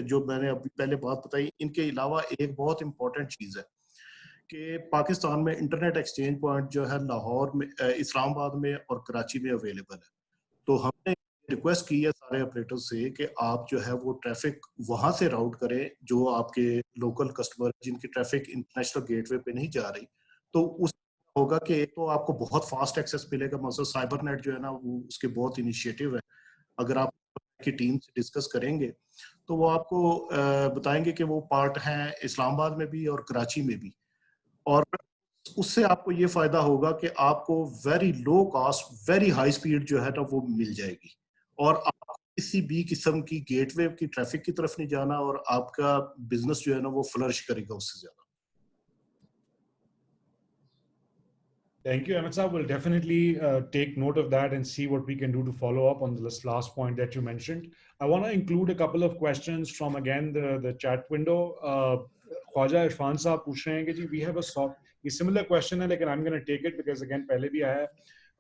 जो मैंने अभी पहले बात बताई, इनके अलावा एक बहुत इंपॉर्टेंट चीज़ है कि पाकिस्तान में इंटरनेट एक्सचेंज पॉइंट जो है लाहौर में, इस्लामाबाद में और कराची में अवेलेबल है। तो हमने रिक्वेस्ट की है सारे ऑपरेटर्स से कि आप जो है वो ट्रैफिक वहां से राउट करें, जो आपके लोकल कस्टमर जिनकी ट्रैफिक इंटरनेशनल गेटवे पे नहीं जा रही, तो उस होगा कि एक तो आपको बहुत फास्ट एक्सेस मिलेगा। मतलब साइबर नेट जो है ना वो उसके बहुत इनिशिएटिव है। अगर आप की टीम से डिस्कस करेंगे तो वो आपको बताएंगे कि वो पार्ट हैं इस्लामाबाद में भी और कराची में भी, और उससे आपको ये फायदा होगा कि आपको very low cost very high speed जो है ना वो मिल जाएगी, और आपको किसी भी किस्म की गेटवे की ट्रैफिक की तरफ नहीं जाना, और आपका बिजनेस जो है ना वो फ्लरिश करेगा उससे ज्यादा। Thank you, Ahmed Saab. We'll definitely take note of that and see what we can do to follow up on this last point that you mentioned. I want to include a couple of questions from, again, the chat window. Khwaja Irfan Saab पूछ रहे हैं कि जी, we have a similar question है, लेकिन I'm going to take it because, again, पहले भी आया है.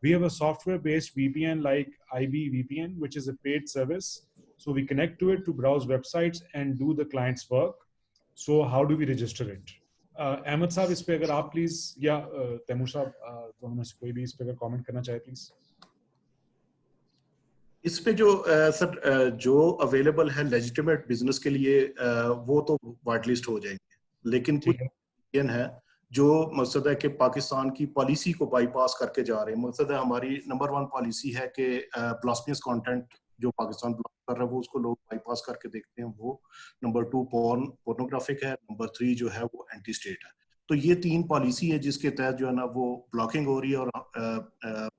We have a software-based VPN like IB VPN, which is a paid service. So we connect to it to browse websites and do the client's work. So how do we register it? Ahmad साहब, इस पे अगर आप please, या तैमूर साहब, दोनों में से कोई भी इस पे अगर कमेंट करना चाहे प्लीज। इस पे जो सर जो अवेलेबल है लेजिटिमेट बिजनेस के लिए वो तो वाइट लिस्ट हो जाएंगे, लेकिन कुछ है जो मकसद है कि पाकिस्तान की पॉलिसी को बाईपास करके जा रहे हैं। मकसद है हमारी नंबर 1 पॉलिसी है कि ब्लास्फेमियस कंटेंट जो पाकिस्तान ब्लॉक कर रहा है वो उसको लोग बाईपास करके देखते हैं वो। नंबर 2 पोर्नोग्राफिक है, नंबर 3 जो है वो एंटी स्टेट है। तो ये 3 पॉलिसी है जिसके तहत जो है ना वो ब्लॉकिंग हो रही है, और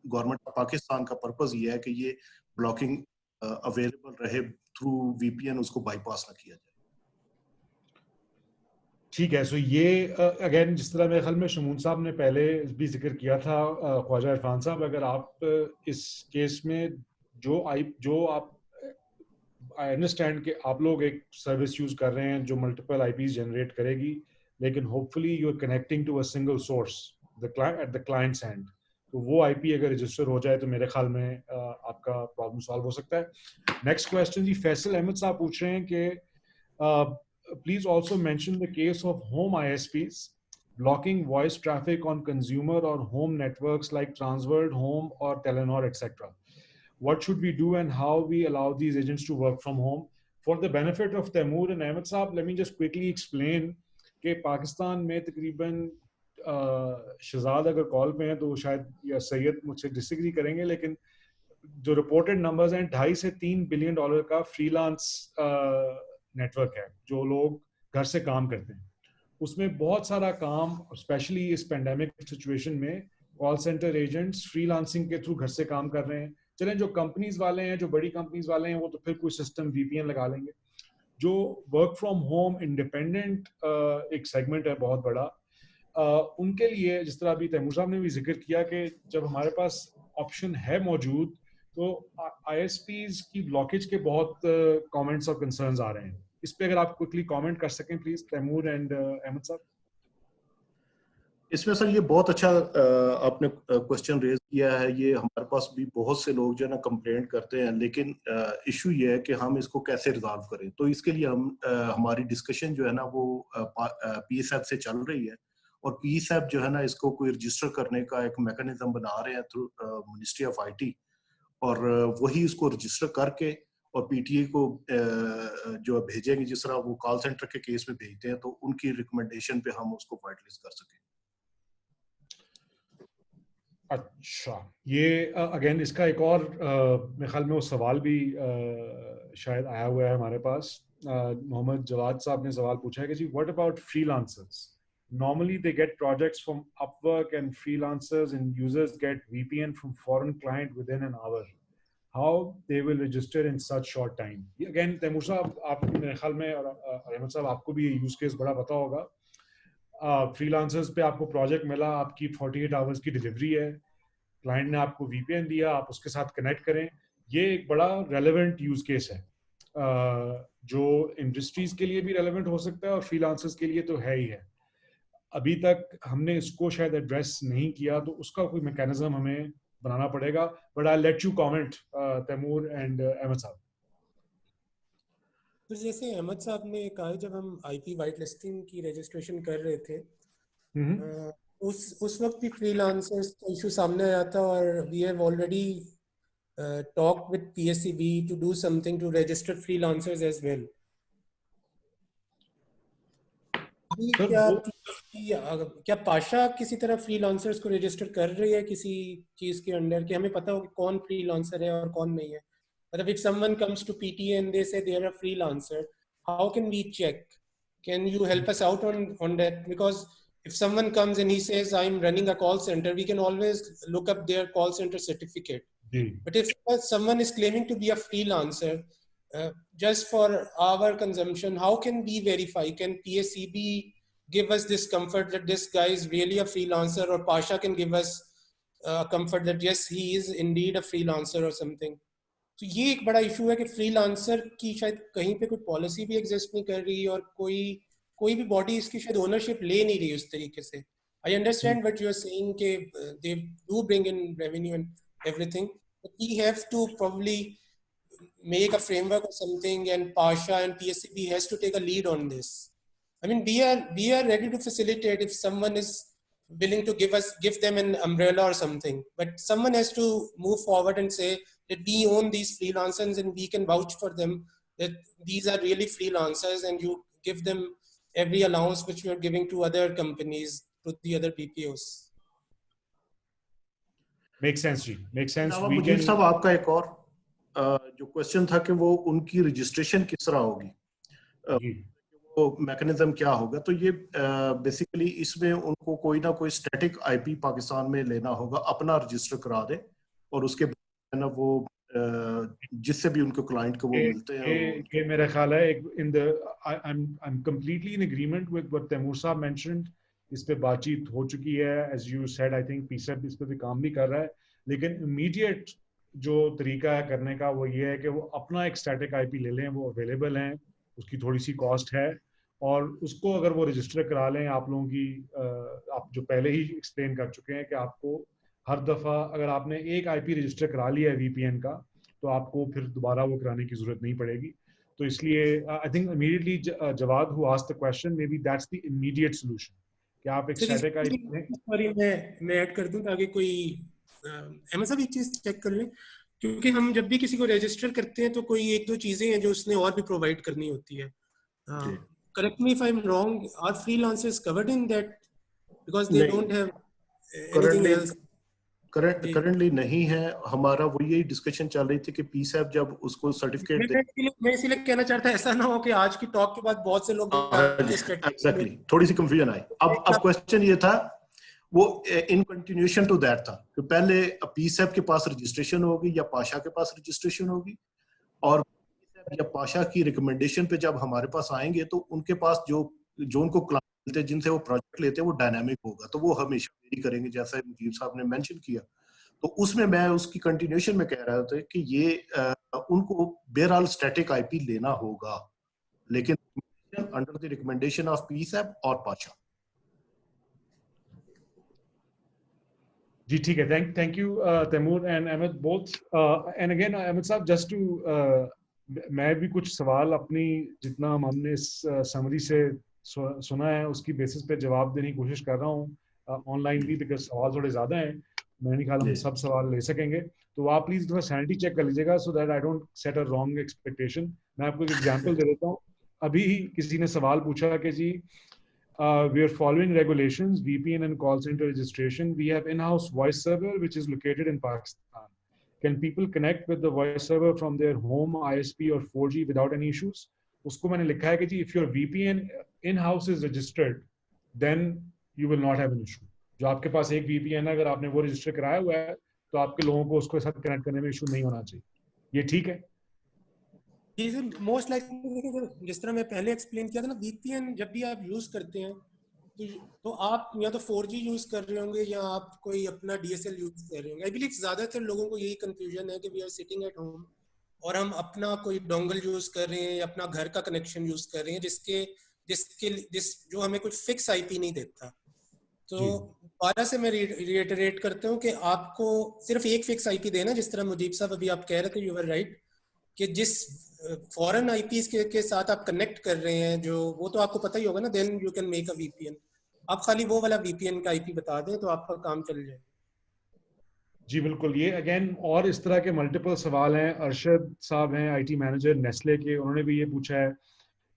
गवर्नमेंट ऑफ पाकिस्तान का पर्पस ये है कि ये ब्लॉकिंग अवेलेबल रहे थ्रू वीपीएन, उसको बाईपास ना किया जाए। ठीक है, सो ये अगेन जिस तरह मेरे ख्याल में शमून साहब ने पहले भी जिक्र किया था, ख्वाजा इरफान साहब, अगर आप इस केस में जो आप आई अंडरस्टैंड कि आप लोग एक सर्विस यूज कर रहे हैं जो मल्टीपल आईपीस जनरेट करेगी, लेकिन hopefully you are connecting to a single source at the client's end, तो वो आईपी अगर रजिस्टर हो जाए तो मेरे ख्याल में आपका प्रॉब्लम सॉल्व हो सकता है। नेक्स्ट क्वेश्चन जी, फैसल अहमद साहब पूछ रहे हैं कि please also mention the case of home ISPs blocking voice traffic on consumer or home networks like Transworld, Home or Telenor, etc. What should we do and how we allow these agents to work from home? For the benefit of Taimur and Ahmed Saab, let me just quickly explain कि पाकिस्तान में तकरीबन शहजाद अगर call पे हैं तो शायद या सैयद मुझसे डिसएग्री करेंगे, लेकिन जो रिपोर्टेड नंबर्स हैं 2.5 से 3 बिलियन डॉलर का फ्रीलांस नेटवर्क है जो लोग घर से काम करते हैं। उसमें बहुत सारा काम, स्पेशली इस पेंडेमिक सिचुएशन में, कॉल सेंटर एजेंट्स फ्रीलांसिंग के थ्रू घर से काम कर रहे हैं। चलें, जो कंपनीज वाले हैं, जो बड़ी कंपनीज वाले हैं, वो तो फिर कोई सिस्टम वीपीएन लगा लेंगे। जो वर्क फ्रॉम होम इंडिपेंडेंट एक सेगमेंट है बहुत बड़ा, उनके लिए जिस तरह अभी तैमूर साहब ने भी जिक्र किया कि जब हमारे पास ऑप्शन है मौजूद, तो आईएसपीज की ब्लॉकेज के बहुत कमेंट्स और कंसर्न्स आ रहे हैं। इस पे अगर आप क्विकली कमेंट कर सकें प्लीज, तैमूर एंड अहमद साहब। इसमें सर ये बहुत अच्छा आपने क्वेश्चन रेज किया है। ये हमारे पास भी बहुत से लोग जो है ना कंप्लेंट करते हैं, लेकिन इशू ये है कि हम इसको कैसे रिजॉल्व करें। तो इसके लिए हम हमारी डिस्कशन जो है ना वो पीएसएफ से चल रही है, और पीएसएफ जो है ना इसको कोई रजिस्टर करने का एक मैकेनिज्म बना रहे हैं थ्रू मिनिस्ट्री ऑफ आईटी, और वही उसको रजिस्टर करके और पीटीए को जो भेजेंगे, जिस तरह वो कॉल सेंटर के केस में भेजते हैं, तो उनकी रिकमेंडेशन पे हम उसको व्हाइट लिस्ट कर सकें। अच्छा, ये अगेन इसका एक और मेरे ख्याल में वो सवाल भी शायद आया हुआ है हमारे पास। मोहम्मद जवाद साहब ने सवाल पूछा है कि जी what about freelancers? Normally they get projects from Upwork and freelancers, and users get VPN from foreign client within an hour. How they will register in such short time? Again, Taimur साहब, आप मेरे ख्याल में, और अहमद साहब आपको भी ये यूज केस बड़ा पता होगा। फ्रीलांसर्स पे आपको प्रोजेक्ट मिला, आपकी 48 आवर्स की डिलीवरी है, क्लाइंट ने आपको VPN दिया, आप उसके साथ कनेक्ट करें। ये एक बड़ा रेलेवेंट यूज केस है जो इंडस्ट्रीज के लिए भी रेलेवेंट हो सकता है और फ्रीलांसर्स के लिए तो है ही है। अभी तक हमने इसको शायद एड्रेस नहीं किया, तो उसका कोई मैकेनिज्म हमें बनाना पड़ेगा। But I let you comment Taimur and Ahmad साहब। तो जैसे अहमद साहब ने कहा, जब हम आईपी वाइट लिस्टिंग की रजिस्ट्रेशन कर रहे थे, उस वक्त भी फ्रीलांसर्स का इशू सामने आया था, और we have already talk with PSCB to do something to register freelancers as well. क्या पाशा किसी तरह फ्रीलांसर्स को रजिस्टर कर रही है किसी चीज के अंडर, कि हमें पता हो कि कौन फ्रीलांसर है और कौन नहीं है? मतलब if someone comes to PTA and they say they are a freelancer, how can we check? Can you help us out on that? Because if someone comes and he says I'm running a call center, we can always look up their call center certificate. But if someone is claiming to be a freelancer, just for our consumption, how can we verify? Can PSCB give us this comfort that this guy is really a freelancer, or Pasha can give us comfort that yes, he is indeed a freelancer or something? तो ये एक बड़ा issue है कि freelancer की शायद कहीं पे कोई पॉलिसी भी एग्जिस्ट नहीं कर रही, और कोई भी बॉडी इसकी शायद ओनरशिप ले नहीं रही उस तरीके से। I understand what you are saying के they do bring in revenue and everything, but we have to probably make a framework or something, and Pasha and PSCB has to take a lead on this. I mean, we are ready to facilitate if someone is willing to give them an umbrella or something, but someone has to move forward and say that we own these freelancers and we can vouch for them that these are really freelancers, and you give them every allowance which you are giving to other companies, to the other BPOs. Makes sense, ji, makes sense. Mujib साहब, आपका एक और जो question था कि वो उनकी registration किस तरह होगी, जी वो मैकेनिज्म क्या होगा, तो ये बेसिकली इसमें उनको कोई ना कोई स्टैटिक आईपी पाकिस्तान में लेना होगा, अपना रजिस्टर करा दे, और उसके बाद ना वो जिससे भी उनको क्लाइंट को वो मिलते हैं ये मेरा ख्याल है एक in the I am completely in agreement with what Taimur साहब मेंशन्ड। इस पे बातचीत हो चुकी है, as you said I think पीसेप इस पे भी काम भी कर रहा है, लेकिन इमीडिएट जो तरीका है करने का वो ये है कि वो अपना एक स्टैटिक आईपी ले लें, वो अवेलेबल हैं, उसकी थोड़ी सी कॉस्ट है, और उसको अगर वो रजिस्टर करा लें आप लोगों की, आप जो पहले ही एक्सप्लेन कर चुके हैं कि आपको हर दफ़ा अगर आपने एक आईपी रजिस्टर करा लिया है वीपीएन का, तो आपको फिर दोबारा वो कराने की जरूरत नहीं पड़ेगी। तो इसलिए I think immediately Jawad who asked the question, maybe that's the immediate solution कि आप एक स्टैटिक आईपी। सॉरी मैं ऐड कर दूं ताकि कोई अहमद साहब एक चीज चेक कर लें, क्योंकि हम जब भी किसी को रजिस्टर करते हैं तो कोई एक दो चीजें हैं जो उसने और भी प्रोवाइड करनी होती है। Correct me if I am wrong, are freelancers covered in that because they don't have anything else? Currently नहीं है। हमारा वो यही डिस्कशन चल रही थी कि पीसैप जब उसको सर्टिफिकेट मैं इसीलिए कहना चाहता है ऐसा ना हो कि आज की टॉक के बाद बहुत से लोग एग्जैक्टली थोड़ी सी कंफ्यूजन आई। अब क्वेश्चन ये था, वो इन कंटिन्यूएशन टू दैट था कि पहले पीसैप के पास रजिस्ट्रेशन होगी या पाशा के पास रजिस्ट्रेशन होगी, और या पाशा की रिकमेंडेशन पे जब हमारे पास आएंगे तो उनके पास जो उनको क्लाइंट मिलते हैं, जिनसे वो प्रोजेक्ट लेते हैं, वो डायनामिक होगा, तो वो हमेशा वेरी करेंगे, जैसा मुजीब साहब ने मेंशन किया। तो उसमें मैं उसकी कंटिन्यूएशन में कह रहा था कि ये उनको बहरहाल स्टैटिक आईपी लेना होगा, लेकिन under the recommendation of PSEB और पाशा। जी ठीक है, thank you Taimur and Ahmed both, and again Ahmed साहब जस्ट टू मैं भी कुछ सवाल अपनी जितना हमने इस समरी से सुना है उसकी बेसिस पे जवाब देने की कोशिश कर रहा हूँ ऑनलाइन भी, बिकॉज सवाल थोड़े ज्यादा हैं, मैं नहीं ख्याल हम सब सवाल ले सकेंगे, तो आप प्लीज थोड़ा सैनिटी चेक कर लीजिएगा so that I don't set a wrong expectation. मैं आपको एक एग्जांपल दे देता हूँ। अभी किसी ने सवाल पूछा कि जी we are following regulations, VPN and call center registration. We have in-house voice server which is located in Pakistan. Can people connect with the voice server from their home ISP or 4G without any issues? उसको मैंने लिखा है कि जी if your VPN in-house is registered, then you will not have an issue. जो आपके पास एक VPN है, अगर आपने वो रजिस्टर कराया हुआ है तो आपके लोगों को उसके साथ कनेक्ट करने में इशू नहीं होना चाहिए। ये ठीक है? मोस्ट लाइकली जिस तरह मैं पहले एक्सप्लेन किया था ना, VPN जब भी आप यूज करते हैं तो आप या तो 4G यूज कर रहे होंगे या आप कोई अपना DSL यूज कर रहे होंगे। आई बिलीव ज्यादातर लोगों को यही कंफ्यूजन है कि we are sitting at home और हम अपना कोई डोंगल यूज कर रहे हैं या अपना घर का कनेक्शन यूज कर रहे हैं जो हमें कुछ फिक्स IP नहीं देता। तो दोबारा से मैं रिएटरेट करता हूँ कि आपको सिर्फ एक फिक्स IP देना, जिस तरह मुजीब साहब अभी आप कह रहे थे, यू आर राइट, कि जिस फॉरेन IPs के साथ आप कनेक्ट कर रहे हैं, जो वो तो आपको पता ही होगा ना, then you can make a VPN। आप खाली वो वाला VPN का IP बता दें तो आपका काम चल जाए। जी बिल्कुल। ये अगेन और इस तरह के मल्टीपल सवाल हैं। अरशद साहब हैं IT मैनेजर नेस्ले के, उन्होंने भी ये पूछा है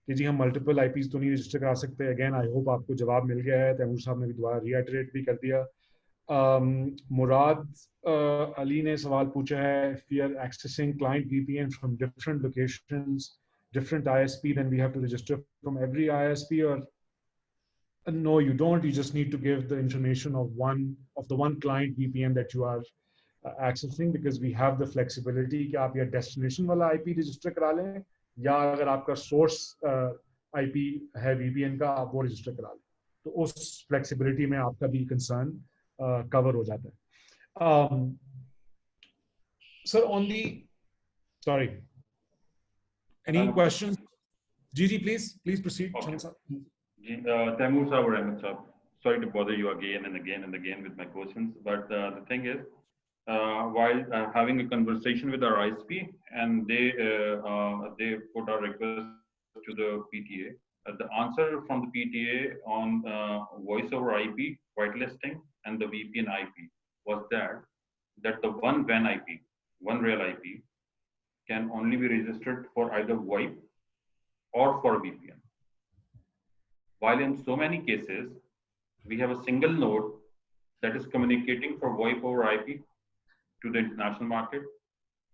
कि जी हम मल्टीपल IPs तो नहीं रजिस्टर करा सकते। अगेन आई होप आपको जवाब मिल गया है। तैमूर साहब ने भी दोबारा रिएटरेट भी कर दिया। मुराद अली ने सवाल पूछा है, if we are accessing client VPN from different locations, different ISP, then we have to register from every ISP, or no, you don't. You just need to give the information of the one client VPN that you are accessing, because we have the flexibility कि आप या destination वाला IP register करा लें, या अगर आपका source IP है VPN का, आप वो register करा लें। तो उस flexibility में आपका भी concern cover हो जाता है। Sir, on the, sorry, any questions? Gigi, please proceed. Okay. Taimur Sahab or Ahmed Sahab, sorry to bother you again and again and again with my questions, but the thing is, while having a conversation with our ISP, and they put our request to the PTA, the answer from the PTA on voice over IP whitelisting and the VPN IP was that the one WAN IP, one real IP, can only be registered for either VoIP or for VPN. While in so many cases, we have a single node that is communicating for VoIP over IP to the international market,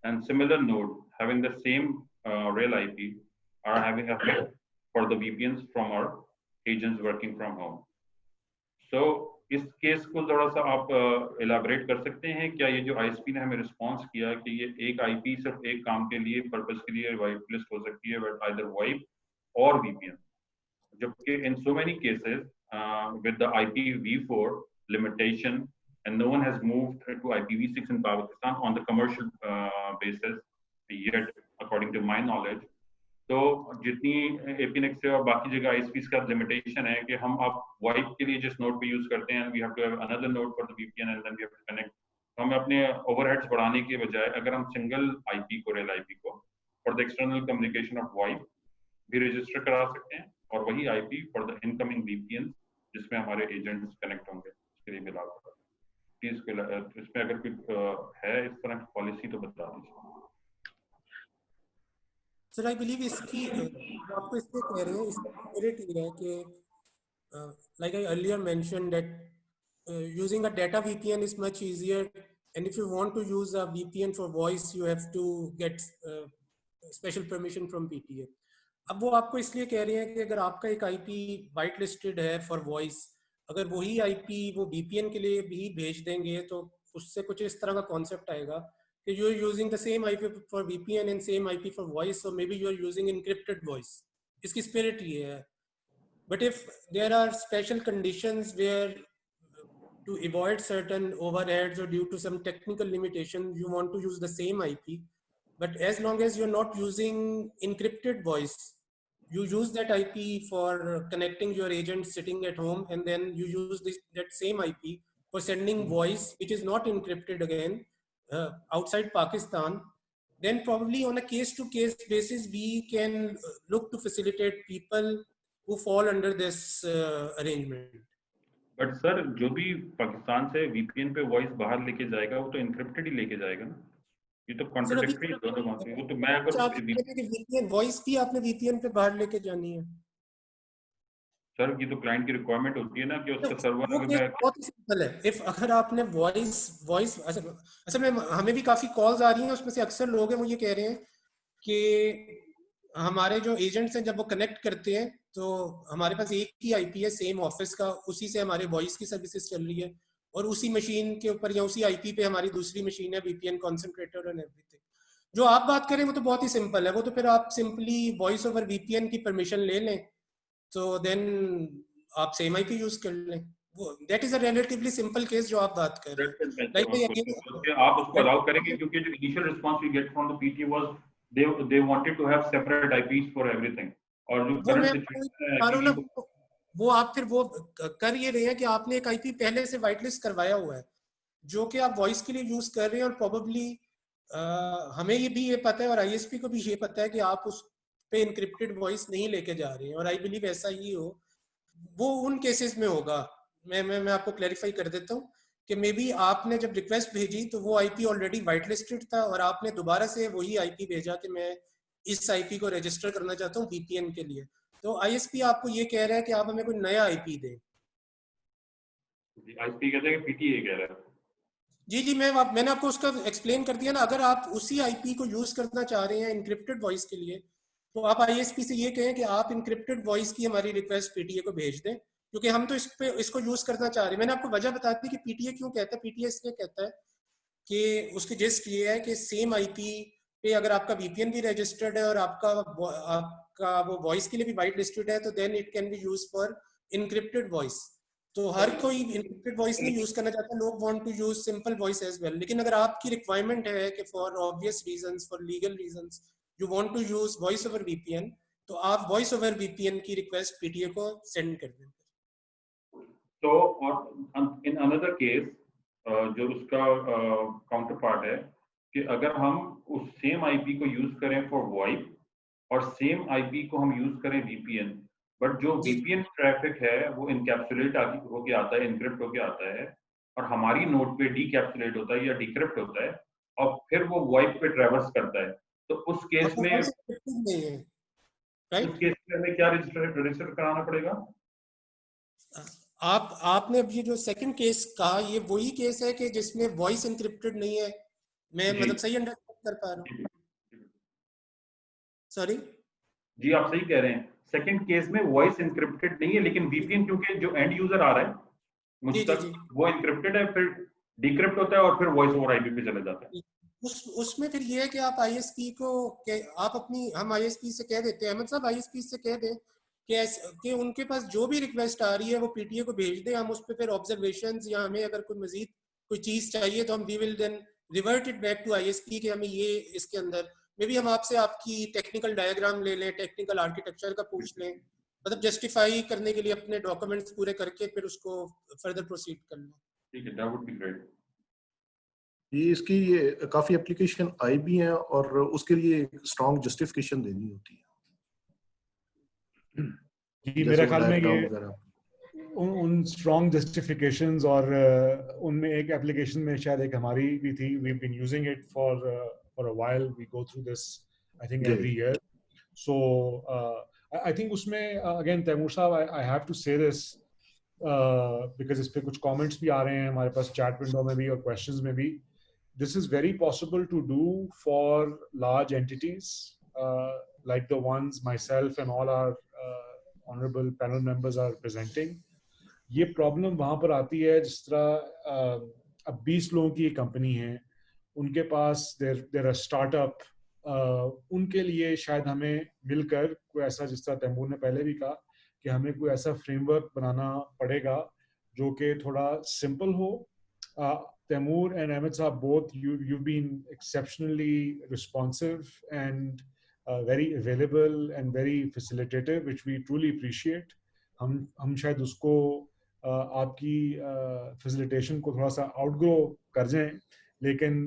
and similar node having the same real IP are having effect for the VPNs from our agents working from home. So इस case को थोड़ा सा आप elaborate कर सकते हैं क्या? ये जो ISP ने हमें रिस्पॉन्स किया कि ये एक IP सिर्फ एक काम के लिए पर्पस के लिए वाइट लिस्ट हो सकती है, बट आइदर वाइप और VPN, जबकि in so many cases with the IPv4 limitation and no one has moved to IPv6 in Pakistan on the commercial basis yet, according to my knowledge. तो जितनी APNX से और बाकी जगह ISPs का limitation है कि हम अब वाइप के लिए जिस नोड पे यूज करते हैं, we have to have another node for the VPN and then we have to connect. हम अपने ओवरहेड्स बढ़ाने के बजाय अगर हम सिंगल IP को, रियल IP को for the external communication of VoIP भी रजिस्टर करा सकते हैं और वही IP for the incoming VPN जिसमें हमारे एजेंट्स कनेक्ट होंगे उसके लिए भी लागू होगा. प्लीज इसमें अगर कोई है इस तरह की पॉलिसी तो बता दीजिए. सर आई बिलीव इसकी आपको इसमें कह रहे हैं, इसका मेरिट ये है कि like I earlier mention that using a data VPN is much easier, and if you want to use a VPN for voice you have to get special permission from PTA. अब वो आपको इसलिए कह रहे हैं कि अगर आपका एक IP वाइट लिस्टेड है फॉर वॉइस, अगर वही IP वो VPN के लिए भी भेज देंगे तो उससे कुछ इस तरह का कॉन्सेप्ट आएगा कि you are using the same IP for VPN and same IP for voice, so maybe you are using encrypted voice. इसकी spirit ये है. But if there are special conditions where to avoid certain overheads or due to some technical limitations you want to use the same IP, but as long as you're not using encrypted voice, you use that IP for connecting your agent sitting at home, and then you use that same IP for sending voice which is not encrypted again outside Pakistan, then probably on a case-to-case basis we can look to facilitate people who fall under this arrangement. But sir जो भी पाकिस्तान से VPN पे voice बाहर लेके जाएगा वो तो encrypted ही लेके जाएगा ना. ये तो कॉन्ट्रडिक्टरी दोनों बातें. वो तो मैं अगर वॉइस भी आपने VPN पे बाहर लेके जानी है सर, ये तो क्लाइंट की रिक्वायरमेंट होती है ना कि उसका सर्वर बहुत ही सिंपल है. इफ अगर आपने वॉइस असल में हमें भी काफी कॉल्स आ रही हैं, उसमें से अक्सर लोग हैं वो ये कह रहे हैं कि हमारे जो एजेंट्स हैं जब वो कनेक्ट करते हैं तो हमारे पास एक ही IP है सेम ऑफिस का, उसी से हमारे वॉइस की सर्विसेज चल रही है और उसी मशीन के ऊपर या उसी IP पे हमारी दूसरी मशीन है VPN कॉन्सेंट्रेटर एंड एवरीथिंग. जो आप बात करें वो तो बहुत ही सिंपल है. वो तो फिर आप सिंपली वॉइस ओवर VPN की परमिशन ले लें तो देन आप सेम IP यूज कर लें. वो that is a relatively simple case जो आप बात कर रहे हैं. आप उसको अलाउ करेंगे क्योंकि जो initial response we get from the PTA was they wanted to have separate IPs for everything. और जो करंट सिचुएशन है वो आप फिर वो कर ये रहे हैं कि आपने एक IP पहले से वाइट लिस्ट करवाया हुआ है जो कि आप वॉइस के लिए यूज कर रहे हैं और प्रोबेबली हमें ये पता है और ISP को भी ये पता है कि आप उस पे इनक्रिप्टेड वॉइस नहीं लेके जा रहे हैं. और आई बिलीव ऐसा ही हो वो उन केसेस में होगा. मैं आपको क्लैरिफाई कर देता हूँ कि मे बी आपने जब रिक्वेस्ट भेजी तो वो IP ऑलरेडी वाइट लिस्टेड था और आपने दोबारा से वही IP भेजा कि मैं इस IP को रजिस्टर करना चाहता हूँ VPN के लिए. तो ISP आपको ये कह रहा है कि आप हमें कोई नया IP दें. ISP कहते हैं कि PTA कह रहा है. जी मैंने आपको उसका एक्सप्लेन कर दिया ना. अगर आप उसी IP को यूज करना चाह रहे हैं इनक्रिप्टेड वॉइस के लिए तो आप ISP से ये कहें कि आप इनक्रिप्टेड वॉइस की हमारी रिक्वेस्ट PTA को भेज दें क्योंकि हम तो इसको यूज करना चाह रहे हैं. मैंने आपको वजह बता दी कि PTA क्यों कहता है. PTA इसलिए कहता है कि उसकी जिस्ट ये है कि सेम IP पे अगर आपका VPN भी रजिस्टर्ड है और आपका वो वॉइस के लिए भी वाइट लिस्टेड है तो then it can be use for encrypted voice. तो हर कोई इनक्रिप्टेड वॉइस नहीं यूज करना चाहता. लोग want to use simple voice as well. लेकिन अगर आपकी रिक्वायरमेंट है कि for obvious reasons, for legal reasons you want to use voice over VPN तो आप voice over VPN की रिक्वेस्ट PTA को सेंड कर दें. तो और इन अनदर केस जो उसका काउंटर पार्ट है कि अगर हम उस सेम IP को यूज करें फॉर वॉइप और सेम IP को हम यूज करें VPN, बट जो VPN ट्रैफिक है वो इनकैप्सुलेट होके आता है, इनक्रिप्ट होके आता है और हमारी नोड पे डीकैप्सुलेट होता है या डिक्रिप्ट होता है और फिर वो वॉइप पे ट्रैवर्स करता है. तो उस केस में हमें क्या रजिस्टर कराना पड़ेगा? आपने अब ये जो सेकंड केस कहा ये वही केस है कि जिसमें वॉइस एनक्रिप्टेड नहीं है. मैं मतलब सही अंडरस्टैंड कर पा रहा हूँ। सॉरी जी, आप सही कह रहे हैं। सेकंड केस में वॉइस एन्क्रिप्टेड नहीं है, लेकिन वीपीएन क्योंकि जो एंड यूजर आ रहा है मुझ जी जी तक, जी वो एन्क्रिप्टेड है, फिर डिक्रिप्ट होता है और फिर वॉइस ओवर आईपी पे चला जाता है। उसमें फिर ये है कि आप आईएसपी को आप अपनी हम आईएसपी से कह देते हैं, मतलब आईएसपी से कह दें कि उनके पास जो भी रिक्वेस्ट आ रही है वो पीटीए को भेज दें, हम उस पर फिर ऑब्जर्वेशंस या हमें अगर कोई मजीद कोई चीज चाहिए तो हम we will then revert it back to ISP कि हमें ये इसके अंदर मे बी हम आपसे आपकी टेक्निकल डायग्राम ले लें, टेक्निकल आर्किटेक्चर का पूछ लें, मतलब जस्टिफाई करने के लिए अपने डॉक्यूमेंट्स पूरे करके फिर उसको फर्दर प्रोसीड कर लें। ठीक है, दैट वुड बी ग्रेट। ये इसकी ये काफी एप्लीकेशन आई भी हैं और उसके लिए स्ट्रॉन्ग जस्टिफिकेशन देनी होती है, जी, जैसे मेरे वो ख्याल में डायग्राम ये वगैरह। उन स्ट्रॉन्ग जस्टिफिकेशंस और उनमें एक एप्लीकेशन में शायद एक हमारी भी थी, we been using it for a while, we go through this I think every year. So I think उसमें अगेन तैमूर साहब, I have to say this because इस पे कुछ कमेंट्स भी आ रहे हैं हमारे पास चैट विंडो में भी और क्वेश्चंस में भी। This is very possible to do for large entities like the ones myself and all our honorable panel members are presenting. ये प्रॉब्लम वहां पर आती है जिस तरह अब 20 लोगों की एक कंपनी है, उनके पास देर अ स्टार्टअप, उनके लिए शायद हमें मिलकर कोई ऐसा, जिस तरह तैमूर ने पहले भी कहा कि हमें कोई ऐसा फ्रेमवर्क बनाना पड़ेगा जो कि थोड़ा सिंपल हो। Taimur and Ahmed Saab, both you've been exceptionally responsive and very available and very facilitative, which we truly appreciate. हम शायद उसको आपकी facilitation को थोड़ा सा outgrow कर जाएं, लेकिन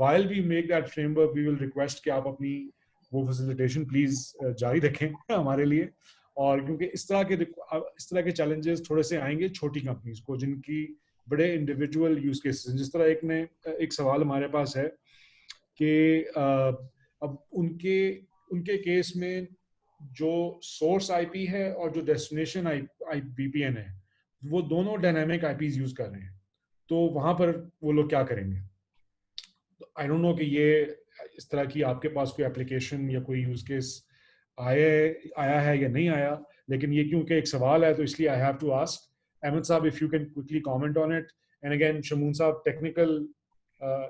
while we make that framework, we will request कि आप अपनी वो facilitation please जारी रखें हमारे लिए। और क्योंकि इस तरह के challenges थोड़े से आएंगे छोटी कंपनीज को, जिनकी बड़े इंडिविजुअल यूज केसेस। जिस तरह एक सवाल हमारे पास है कि अब उनके केस में जो सोर्स आईपी है और जो डेस्टिनेशन आई वीपीएन है, वो दोनों डायनामिक आईपीज यूज कर रहे हैं, तो वहां पर वो लोग क्या करेंगे? आई डोंट नो कि ये इस तरह की आपके पास कोई एप्लीकेशन या कोई यूज केस आया है या नहीं आया, लेकिन ये क्योंकि एक सवाल है तो इसलिए I have to ask. Ahmed Saab, if you can quickly comment on it, and again Shamoon Saab, technical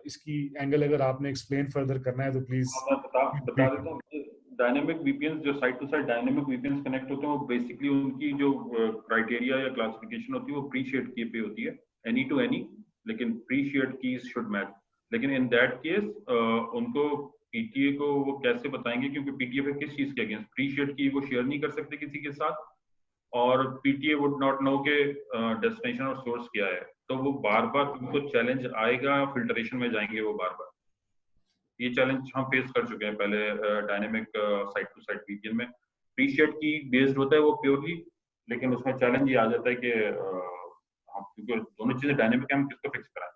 इसकी एंगल अगर आपने एक्सप्लेन फर्दर करना है तो प्लीज। मैं बता देता हूँ, डायनेमिक वीपीएन जो side to side dynamic VPN connect होते हैं, वो बेसिकली उनकी जो क्राइटेरिया या क्लासिफिकेशन होती है वो प्री शेयर्ड की पे होती है, एनी टू एनी, लेकिन pre shared keys should match. लेकिन इन दैट केस उनको पीटीए को वो कैसे बताएंगे, क्योंकि पीटीए पे किस चीज के अगेंस्ट प्री शेयर्ड की वो शेयर नहीं कर सकते किसी के साथ, और पीटीए वुड नॉट नो के डेस्टिनेशन और सोर्स क्या है, तो वो बार बार उनको चैलेंज आएगा, फिल्ट्रेशन में जाएंगे वो बार बार। ये चैलेंज हम फेस कर चुके हैं पहले dynamic side to side VPN में। प्री शेयर्ड की बेस्ड होता है वो प्योरली, लेकिन उसमें चैलेंज ये आ जाता है कि क्योंकि दोनों चीजें डायनेमिक है, हम किसको फिक्स कराएं।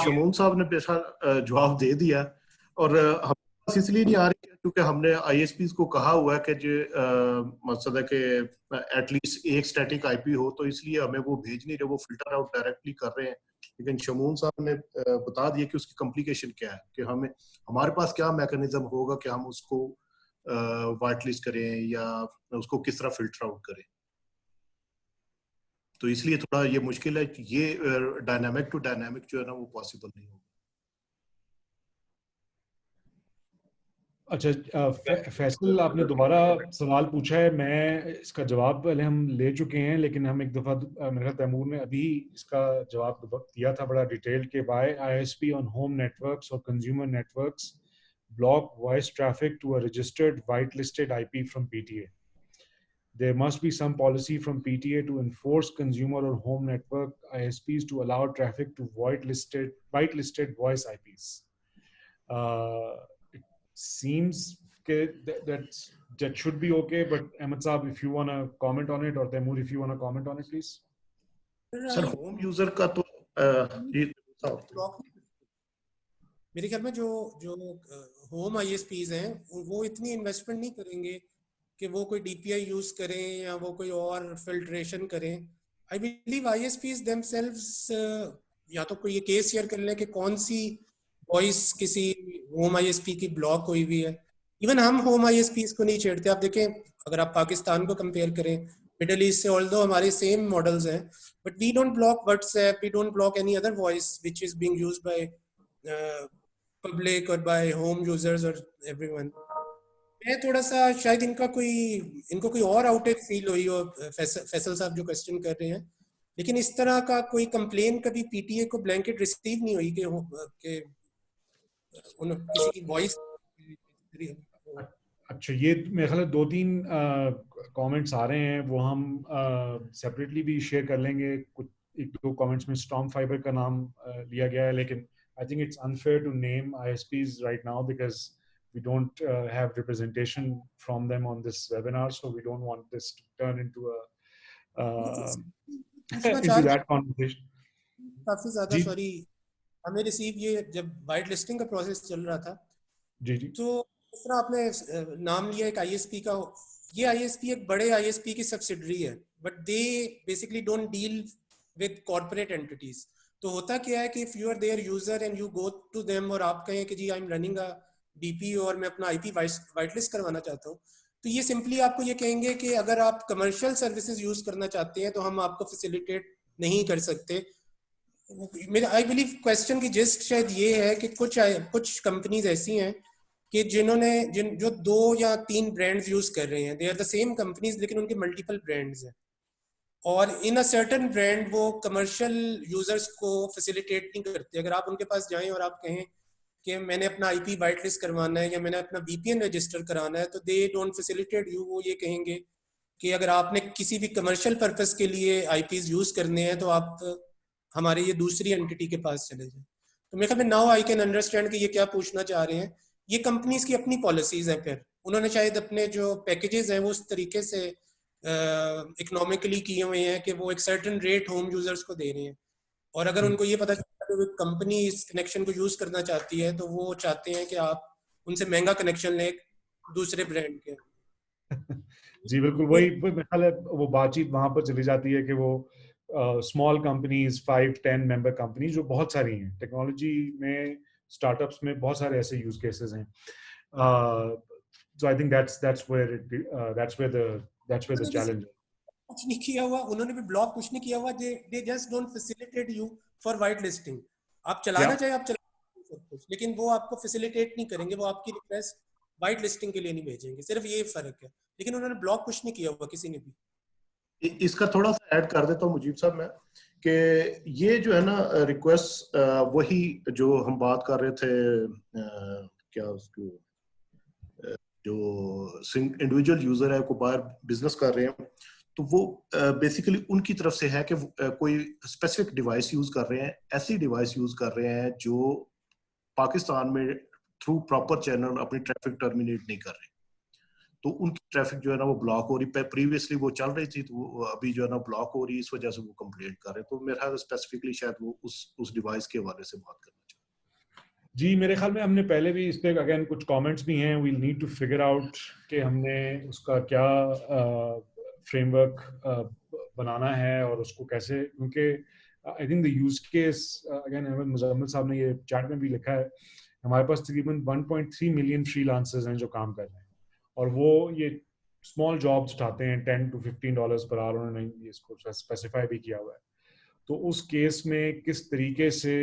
शमून साहब ने बेशक जवाब दे दिया, और हम इसलिए नहीं आ रही क्योंकि हमने आईएसपीज को कहा हुआ है कि जो मकसद है कि एटलीस्ट एक स्टैटिक आईपी हो, तो इसलिए हमें वो भेज नहीं रहे, वो फिल्टर आउट डायरेक्टली कर रहे हैं। लेकिन शमून साहब ने बता दिया कि उसकी कॉम्प्लिकेशन क्या है, कि हमारे पास क्या मैकेनिज्म होगा कि हम उसको वाइट लिस्ट करें या उसको किस तरह फिल्टर आउट करें। तो इसलिए थोड़ा ये मुश्किल है, ये डायनामिक टू डायनामिक जो है ना वो पॉसिबल नहीं होगा। अच्छा, फैसल, आपने दोबारा सवाल पूछा है, मैं इसका जवाब पहले हम ले चुके हैं, लेकिन हम एक दफा मेरे ख्याल तैमूर ने अभी इसका जवाब दिया था बड़ा डिटेल के, by ISP on home networks और consumer networks block voice traffic to a registered whitelisted IP from PTA. There must be some policy from PTA to enforce consumer or home network ISPs to allow traffic to whitelisted voice IPs. It seems that should be okay, but Ahmed Saab, if you want to comment on it, or Taimur, if you want to comment on it, please. Sir home user का तो मेरे ख्याल में जो home आईएसपीज हैं वो इतनी investment नहीं करेंगे कि वो कोई डीपीआई यूज करें या वो कोई और फिल्ट्रेशन करें। आई बिलीव आईएसपीज देमसेल्व्स या तो कोई ये केस शेयर कर ले कि कौन सी वॉइस किसी होम आईएसपी की ब्लॉक हुई हुई है। इवन हम होम आईएसपी को नहीं छेड़ते। आप देखें, अगर आप पाकिस्तान को कंपेयर करें मिडिल ईस्ट से, ऑल्दो हमारे सेम मॉडल्स हैं, but we don't block WhatsApp, we don't block any other voice which is being used by public और बाय होम यूजर्स और एवरीवन। मैं थोड़ा सा शायद इनको कोई और आउटेज फील हुई हो, फैसल साहब जो क्वेश्चन कर रहे हैं, लेकिन इस तरह का कोई कंप्लेन कभी पीटीए को ब्लैंकेट रिसीव नहीं हुई कि किसी की वॉइस। अच्छा, ये मेरे ख्याल 2-3 कमेंट्स आ रहे हैं, वो हम सेपरेटली भी शेयर कर लेंगे। कुछ 1-2 कमेंट्स में स्टॉर्म फाइबर का नाम लिया गया है, लेकिन I think it's unfair to name ISPs right now because we don't have representation from them on this webinar, so we don't want this to turn into into that conversation. काफी ज्यादा sorry, हमें receive ये जब white listing का process चल रहा था जी तो इस तरह आपने नाम लिया एक आईएसपी का। ये आईएसपी एक बड़े आईएसपी की सब्सिडरी है, but they basically don't deal with corporate entities. तो होता क्या है कि if you are their user and you go to them और आप कहें कि जी I am running a BPO और मैं अपना आईपी वाइट लिस्ट करवाना चाहता हूँ, तो ये सिंपली आपको ये कहेंगे कि अगर आप कमर्शियल सर्विसेज यूज करना चाहते हैं तो हम आपको फैसिलिटेट नहीं कर सकते। मेरा आई बिलीव क्वेश्चन की जिस्ट शायद ये है कि कुछ कंपनीज ऐसी हैं कि जो 2 या 3 ब्रांड्स यूज कर रहे हैं, they are the same companies लेकिन उनके मल्टीपल ब्रांड्स हैं, और इन अ सर्टेन ब्रांड वो कमर्शियल यूजर्स को फैसिलिटेट नहीं करते। अगर आप उनके पास जाएं और आप कहें कि मैंने अपना आईपी वाइट लिस्ट करवाना है या मैंने अपना VPN रजिस्टर कराना है, तो दे डोंट फैसिलिटेट यू। वो ये कहेंगे कि अगर आपने किसी भी कमर्शियल पर्पस के लिए आईपीज यूज करने हैं तो आप हमारे ये दूसरी एंटिटी के पास चले जाएं। तो मेरे ख्याल में नाउ आई कैन अंडरस्टैंड कि ये क्या पूछना चाह रहे हैं। ये कंपनीज की अपनी पॉलिसीज हैं, फिर उन्होंने शायद अपने जो पैकेजेस हैं वो उस तरीके से इकोनॉमिकली किए हुए हैं कि वो एक सर्टेन रेट होम यूजर्स को दे रहे हैं, और अगर उनको ये पता चलता है कि कंपनी इस कनेक्शन को यूज करना चाहती है तो वो चाहते हैं कि आप उनसे महंगा कनेक्शन लें दूसरे ब्रांड के। जी बिल्कुल, वही मेरा ख्याल है वो बातचीत वहां पर चली जाती है कि वो स्मॉल कंपनीज 5-10 मेंबर कंपनी जो बहुत सारी हैं टेक्नोलॉजी में, स्टार्टअप्स में बहुत सारे ऐसे यूज केसेस हैं। So I think that's where the challenge is. कुछ नहीं किया हुआ उन्होंने भी, ब्लॉक कुछ नहीं किया हुआ, they just don't facilitate you for white listing. आप चलाना चाहे आप चला सब कुछ, लेकिन वो आपको फैसिलिटेट नहीं करेंगे, वो आपकी रिक्वेस्ट वाइट लिस्टिंग के लिए नहीं भेजेंगे, सिर्फ ये फर्क है। लेकिन उन्होंने ब्लॉक कुछ नहीं किया हुआ किसी ने भी। इसका थोड़ा सा ऐड कर देता हूँ मुजीब साहब मैं, कि ये जो है ना रिक्वेस्ट वही जो हम बात कर रहे थे, क्या उसको जो इंडिविजुअल यूजर है को बाहर बिजनेस कर रहे हैं, तो वो बेसिकली उनकी तरफ से है कि कोई स्पेसिफिक डिवाइस यूज कर रहे हैं, ऐसी डिवाइस यूज कर रहे हैं जो पाकिस्तान में थ्रू प्रॉपर चैनल अपनी ट्रैफिक टर्मिनेट नहीं कर रहे, तो उनकी ट्रैफिक जो है ना वो ब्लॉक हो रही है। प्रीवियसली वो चल रही थी तो अभी जो है ना ब्लॉक हो रही है, इस वजह से वो कंप्लेंट कर रहे हैं। तो मेरे ख्याल स्पेसिफिकली शायद वो उस डिवाइस के हवाले से बात करना चाहिए। जी मेरे ख्याल में हमने पहले भी इस पे अगेन कुछ कमेंट्स भी हैं, we'll need to figure out कि हमने उसका क्या फ्रेमवर्क बनाना है और उसको कैसे, क्योंकि I think the use case again Ahmed Muzammil साहब ने ये चैट में भी लिखा है, हमारे पास तकरीबन 1.3 मिलियन फ्रीलांसर्स हैं जो काम कर रहे हैं, और वो ये स्मॉल जॉब्स उठाते हैं $10 to $15 पर आवर, उन्होंने इसको स्पेसिफाई भी किया हुआ है। तो उस केस में किस तरीके से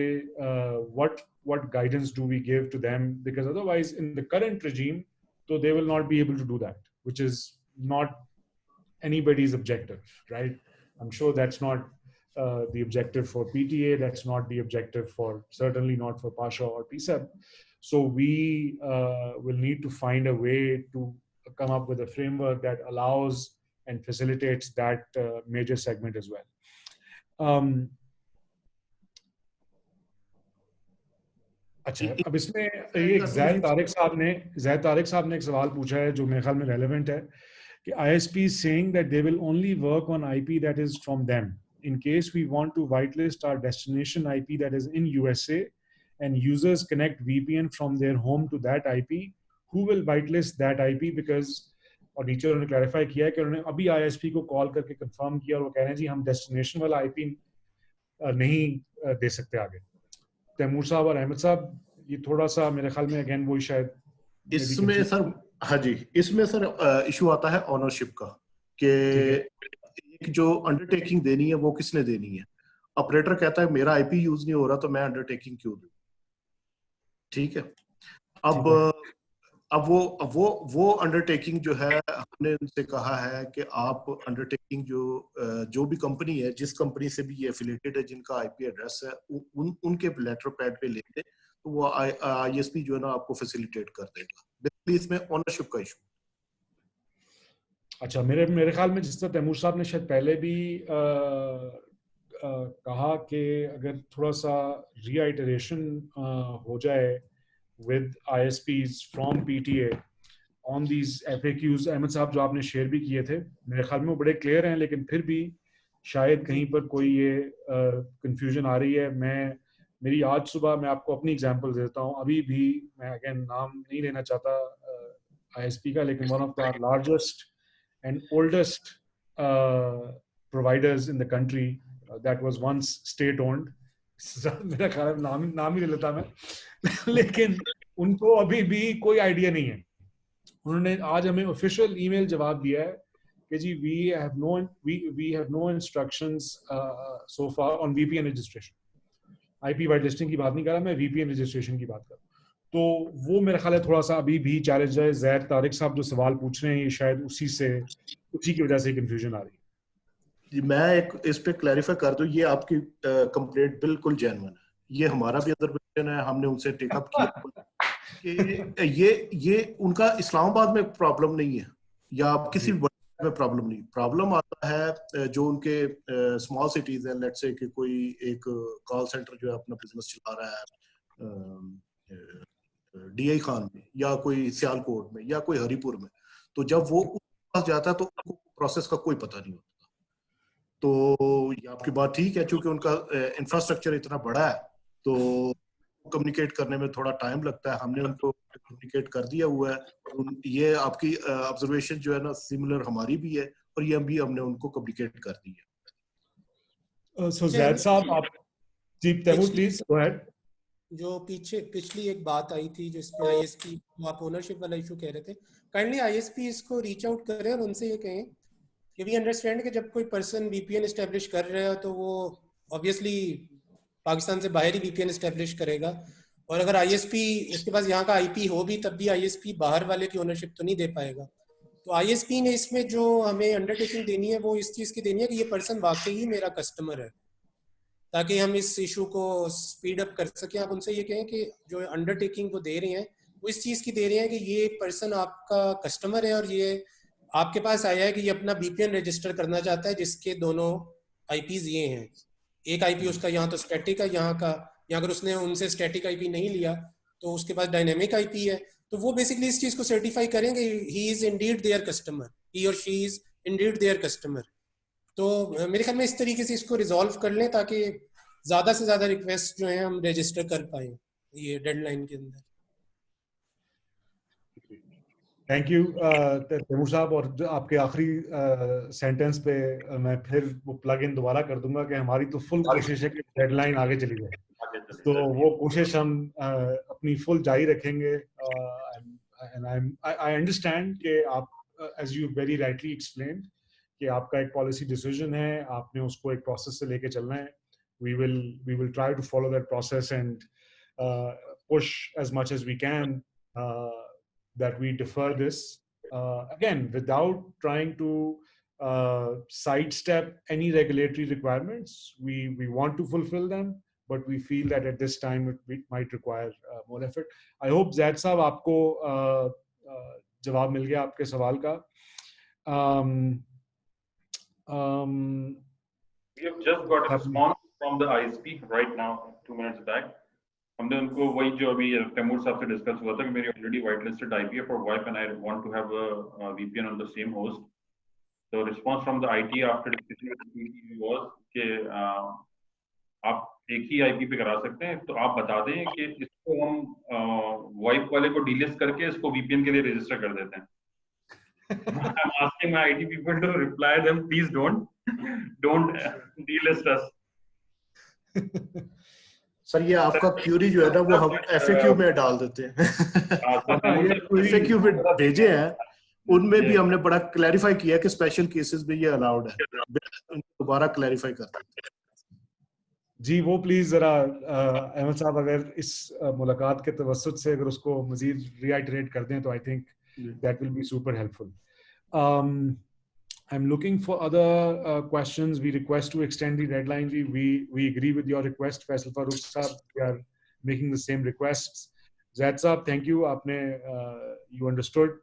what guidance do we give to them, because otherwise in the current regime so they will not be able to do that, which is not anybody's objective, right? I'm sure that's not the objective for PTA, that's not the objective for, certainly not for Pasha or PSEB. So we will need to find a way to come up with a framework that allows and facilitates that major segment as well. अच्छा, अब इसमें ये ज़ैद तारिक साहब ने एक सवाल पूछा है जो मेरे ख्याल में रेलेवेंट है कि ISP is saying that they will only work on IP that is from them. In case we want to whitelist our destination IP that is in USA and users connect VPN from their home to that IP, who will whitelist that IP? Because और नीचे उन्होंने clarify किया है कि उन्होंने अभी ISP को call करके कंफर्म किया और वो कह रहे हैं जी हम डेस्टिनेशन वाला IP नहीं दे सकते हैं आगे। तैमूर साहब और अहमद साहब, ये थोड़ा सा मेरे ख्याल में अगेन वही शायद इसमें सर, हाँ जी, इसमें सर इशू आता है ओनरशिप का, कि एक जो अंडरटेकिंग देनी है वो किसने देनी है। ऑपरेटर कहता है मेरा आईपी यूज नहीं हो रहा तो मैं अंडरटेकिंग क्यों दूं। ठीक है, अब वो अंडरटेकिंग जो है, हमने उनसे कहा है कि आप अंडरटेकिंग जो भी कंपनी है, जिस कंपनी से भी ये एफिलिएटेड है, जिनका आईपी एड्रेस है, उनके लेटर पैड पे ले दे, तो वो आईएसपी जो है ना आपको फैसिलिटेट कर देगा। बेसिकली इसमें ओनरशिप का इशू। अच्छा, मेरे ख्याल में जिस तरह तैमूर साहब ने शायद पहले भी कहा कि अगर थोड़ा सा रीआइटरेशन हो जाए with ISPs from PTA on these FAQs, Ahmad साहब जो आपने शेयर भी किए थे, मेरे ख्याल में वो बड़े क्लियर हैं, लेकिन फिर भी शायद कहीं पर कोई ये कंफ्यूजन आ रही है। मेरी आज सुबह, मैं आपको अपनी एग्जांपल देता हूँ, अभी भी मैं अगेन नाम नहीं लेना चाहता ISP का, लेकिन one of the largest and oldest providers in the country that was once state owned, मेरा ख्याल नाम ही ले लेता मैं लेकिन उनको अभी भी कोई आइडिया नहीं है। उन्होंने आज हमें ऑफिशियल ईमेल जवाब दिया है कि जी we have no instructions so far on VPN registration. IP white listing की बात नहीं कर रहा मैं, वीपीएन रजिस्ट्रेशन की बात कर रहा हूँ। तो वो मेरा ख्याल है थोड़ा सा अभी भी चैलेंज है। जैद तारिक साहब जो सवाल पूछ रहे हैं, ये शायद उसी की वजह से कंफ्यूजन आ रही है। मैं एक इस पे क्लैरिफाई कर दूं, ये आपकी कंप्लेंट बिल्कुल जेन्युइन है, ये हमारा भी ऑब्जर्वेशन है, हमने उनसे टेकअप किया कि ये उनका इस्लामाबाद में प्रॉब्लम नहीं है या किसी भी बड़े में प्रॉब्लम नहीं। प्रॉब्लम आता है जो उनके स्मॉल सिटीज हैं, लेट्स से कि कोई एक कॉल सेंटर जो है अपना बिजनेस चला रहा है डीआई खान में या कोई सियालकोट में या कोई हरिपुर में, तो जब वो पास जाता है तो उनको प्रोसेस का कोई पता नहीं होता। तो ये आपकी बात ठीक है, क्योंकि उनका इंफ्रास्ट्रक्चर इतना बड़ा है तो कम्युनिकेट करने में थोड़ा टाइम लगता है। हमने उनको कम्युनिकेट कर दिया हुआ है। ये आपकी ऑब्जर्वेशन जो है ना सिमिलर हमारी भी है, और ये भी हमने उनको कम्युनिकेट कर दी है। सो जैद साहब, आप जी तैमूर प्लीज गो अहेड। जो पिछली एक बात आई थी जिसमें आईएसपी, आप ओनरशिप वाला इशू कह रहे थे, काइंडली आईएसपी इसको रीच आउट करें और उनसे ये कहें कि वी अंडरस्टैंड कि जब कोई पर्सन वीपीएन एस्टेब्लिश कर रहा है तो वो ऑब्वियसली पाकिस्तान से बाहर ही वीपीएन एस्टेब्लिश करेगा, और अगर आईएसपी उसके पास यहाँ का आईपी हो भी तब भी आईएसपी बाहर वाले की ओनरशिप तो नहीं दे पाएगा। तो आईएसपी ने इसमें जो हमें अंडरटेकिंग देनी है वो इस चीज़ की देनी है कि ये पर्सन वाकई ही मेरा कस्टमर है, ताकि हम इस इशू को स्पीड अप कर सकें। आप उनसे ये कहें कि जो अंडरटेकिंग वो दे रहे हैं वो इस चीज़ की दे रहे हैं कि ये पर्सन आपका कस्टमर है और ये आपके पास आया है कि ये अपना वीपीएन रजिस्टर करना चाहता है जिसके दोनों आईपीज ये हैं। एक आईपी उसका यहाँ तो स्टैटिक है, यहाँ अगर उसने उनसे स्टैटिक आईपी नहीं लिया तो उसके पास डायनेमिक आईपी है। तो वो बेसिकली इस चीज़ को सर्टिफाई करेंगे he is indeed their customer, he और she is indeed their customer. तो मेरे ख्याल में इस तरीके से इसको रिजॉल्व कर लें ताकि ज़्यादा से ज़्यादा रिक्वेस्ट जो है हम रजिस्टर कर पाए ये डेडलाइन के अंदर। थैंक यू तैमूर साहब। और आपके आखिरी सेंटेंस पे मैं फिर वो प्लग इन दोबारा कर दूंगा कि हमारी तो फुल कोशिश है कि डेडलाइन आगे चली जाए, तो वो कोशिश हम अपनी फुल जारी रखेंगे। एंड आई अंडरस्टैंड कि आप as you very rightly explained कि आपका एक पॉलिसी डिसीजन है, आपने उसको एक प्रोसेस से लेके चलना है। we will try to follow that process and push as much as we can that we defer this again without trying to sidestep any regulatory requirements. We want to fulfill them, but we feel that at this time it might require more effort. I hope Zaid साहब आपको जवाब मिल गया आपके सवाल का। We have just got a response from the ISP right now 2 minutes back. हमने उनको वही जो अभी तैमूर साहब से डिस्कस हुआ था कि मेरी ऑलरेडी वाइट लिस्टेड आईपी है for VoIP and I want to have a VPN on the same host. The response from the IT after discussing with the PT was कि आप एक ही आईपी पे करा सकते हैं, तो आप बता दें कि इसको हम वाइप वाले को डीलिस्ट करके इसको VPN के लिए रजिस्टर कर देते हैं। I'm asking my IT people to reply them, please don't delist us. Sir ये आपका क्यूरी जो है ना वो हम FAQ में डाल देते हैं। ये FAQ में भेजे हैं, उनमें भी हमने बड़ा क्लैरिफाई किया कि स्पेशल केसेस में ये अलाउड है, दोबारा क्लैरिफाई करते हैं। जी वो प्लीज जरा अहमद साहब अगर इस मुलाकात के तवसत से अगर उसको मजीद रीआइटरेट कर दें तो I think that will be super helpful. I'm looking for other questions. We request to extend the deadline. We agree with your request, Faisal Farooq Saab. We are making the same requests. Zaid Saab, thank you. Aapne, you understood.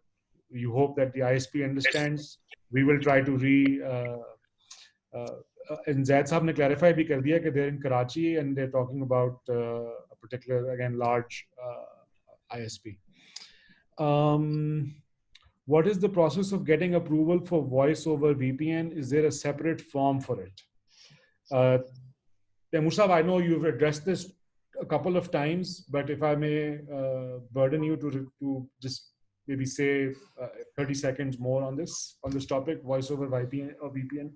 You hope that the ISP understands. We will try to and Zaid Saab ne clarify bhi kar diya कि they're in Karachi and they're talking about a particular, again, large ISP. What is the process of getting approval for voice over VPN? Is there a separate form for it? Taimur Saab, I know you've addressed this a couple of times, but if I may burden you to just maybe say 30 seconds more on this topic, voice over VPN or VPN.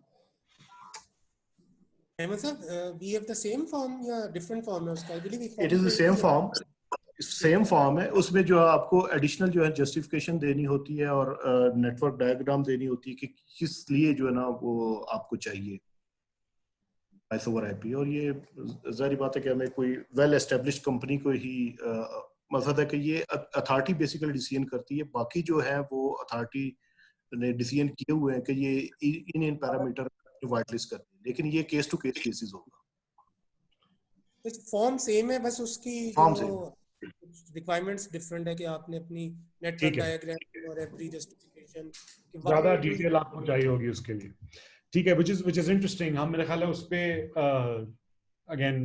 Ahmed sir, we have the same form या different form है उसका? I believe It is the same form. Same form है, उसमें जो आपको additional जो है justification देनी होती है और नेटवर्क डायग्राम देनी होती है कि किस लिए जो है ना वो आपको चाहिए वॉइस ओवर आईपी. और ये जाहिर बात है कि हमें कोई वेल एस्टेब्लिश्ड कंपनी को ही मकसद है कि ये अथॉरिटी बेसिकली डिसीजन करती है. बाकी जो है वो अथॉरिटी ने डिसीजन किए हुए हैं कि ये इन पैरामीटर वाइट लिस्ट करती है, लेकिन ये केस टू केस केसेस होगा. फॉर्म सेम है, बस उसकी फॉर्म सेम, रिक्वायरमेंट्स डिफरेंट है कि आपने अपनी नेटवर्क डायग्राम और एवरी जस्टिफिकेशन ज्यादा डिटेल आपको चाहिए होगी उसके लिए. ठीक है, which is interesting. हम मेरे ख्याल है उस पे again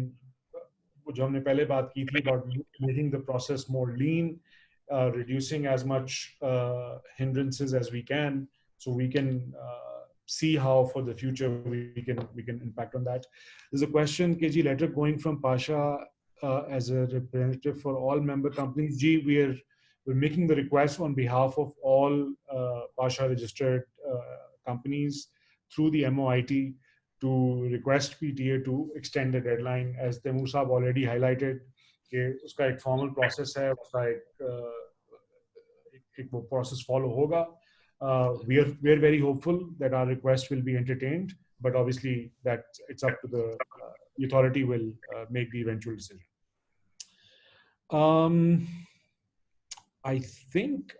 जो हमने पहले बात की थी about making the process more lean, reducing as much hindrances as we can, so we can see how for the future we can impact on that. There's a question, KG letter going from Pasha as a representative for all member companies. G, we're making the request on behalf of all Pasha registered companies through the MOIT to request PTA to extend the deadline, as Taimur Saab already highlighted कि उसका एक formal process है, उसका एक वो process follow होगा. We are very hopeful that our request will be entertained, but obviously that it's up to the authority will make the eventual decision. I think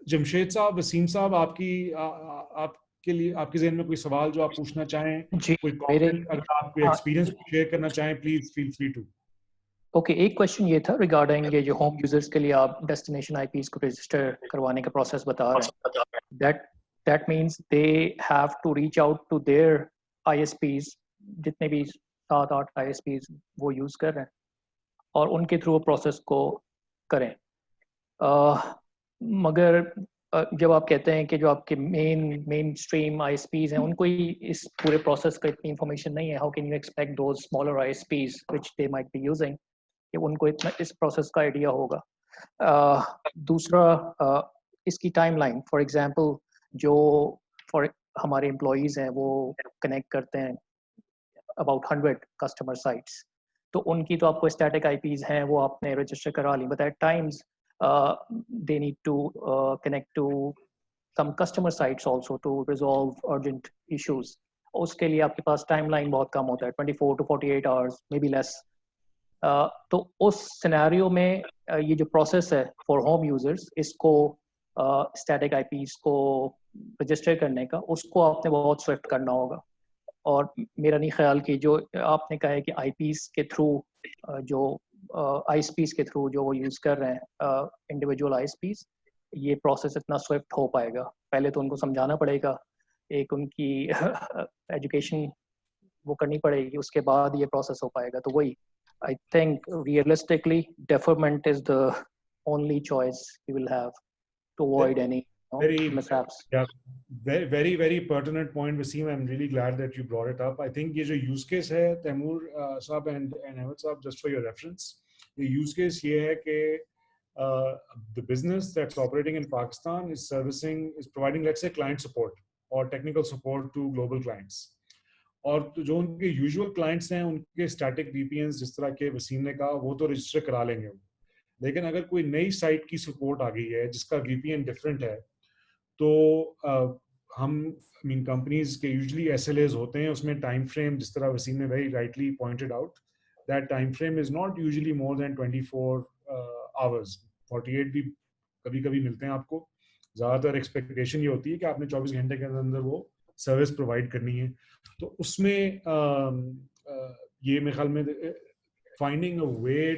Jamshed साहब, वसीम साहब, आपके लिए आपके ज़हन में कोई सवाल जो आप पूछना चाहें, कोई कमेंट, अगर आप कोई एक्सपीरियंस शेयर करना चाहें, please feel free to. Okay, एक क्वेश्चन ये था रिगार्डिंग ये जो होम यूजर्स के लिए आप डेस्टिनेशन आईपीस को रजिस्टर करवाने का प्रोसेस बता रहे हैं. That means they have to reach out to their ISPs, जितने भी 7-8 आईएसपीज वो यूज कर रहे हैं, और उनके थ्रू प्रोसेस को करें. मगर जब आप कहते हैं कि जो आपके मेन स्ट्रीम आईएसपीज हैं उनको ही इस पूरे प्रोसेस का इतनी इंफॉर्मेशन नहीं है, how can you expect those smaller ISPs which they might be using कि उनको इतना इस प्रोसेस का आइडिया होगा. दूसरा, इसकी टाइमलाइन, फॉर एग्जांपल जो हमारे एम्प्लॉयज़ हैं वो कनेक्ट करते हैं अबाउट 100 कस्टमर साइट्स, तो उनकी तो आपको स्टैटिक आईपीज हैं वो आपने रजिस्टर करा ली, but at times they need to connect to some customer sites also to resolve urgent issues. उसके लिए आपके पास टाइमलाइन बहुत कम होता है, 24 to 48 hours, maybe less. तो उस सिनेरियो में ये जो प्रोसेस है फॉर होम यूजर्स, इसको स्टैटिक आईपीज को रजिस्टर करने का, उसको आपने बहुत स्विफ्ट करना होगा. और मेरा नहीं ख्याल कि जो आपने कहा है कि आईपीज के थ्रू जो आईएसपीज के थ्रू जो वो यूज़ कर रहे हैं इंडिविजुअल आईएसपीज, ये प्रोसेस इतना स्विफ्ट हो पाएगा. पहले तो उनको समझाना पड़ेगा, एक उनकी एजुकेशन वो करनी पड़ेगी, उसके बाद ये प्रोसेस हो पाएगा. तो वही I think realistically deferment is the only choice you will have to avoid any mishaps. Yeah, very pertinent point, Wasim. I'm really glad that you brought it up. I think ये जो use case है, Taimur साहब and Ahmed साहब, just for your reference, the use case ये है कि the business that's operating in Pakistan is providing, let's say, client support or technical support to global clients. और तो जो उनके यूजुअल क्लाइंट्स हैं उनके स्टैटिक VPNs जिस तरह के वसीम ने कहा वो तो रजिस्टर करा लेंगे, लेकिन अगर कोई नई साइट की सपोर्ट आ गई है जिसका VPN डिफरेंट है तो हम कंपनीज के यूजुअली SLAs होते हैं, उसमें टाइम फ्रेम जिस तरह वसीम ने very rightly pointed out that time frame is not usually more than 24 hours. 48 भी कभी कभी मिलते हैं आपको। ज़्यादातर एक्सपेक्टेशन ये होती है कि आपने 24 घंटे के अंदर वो सर्विस प्रोवाइड करनी है। तो उसमें ये मेरे ख्याल में finding a way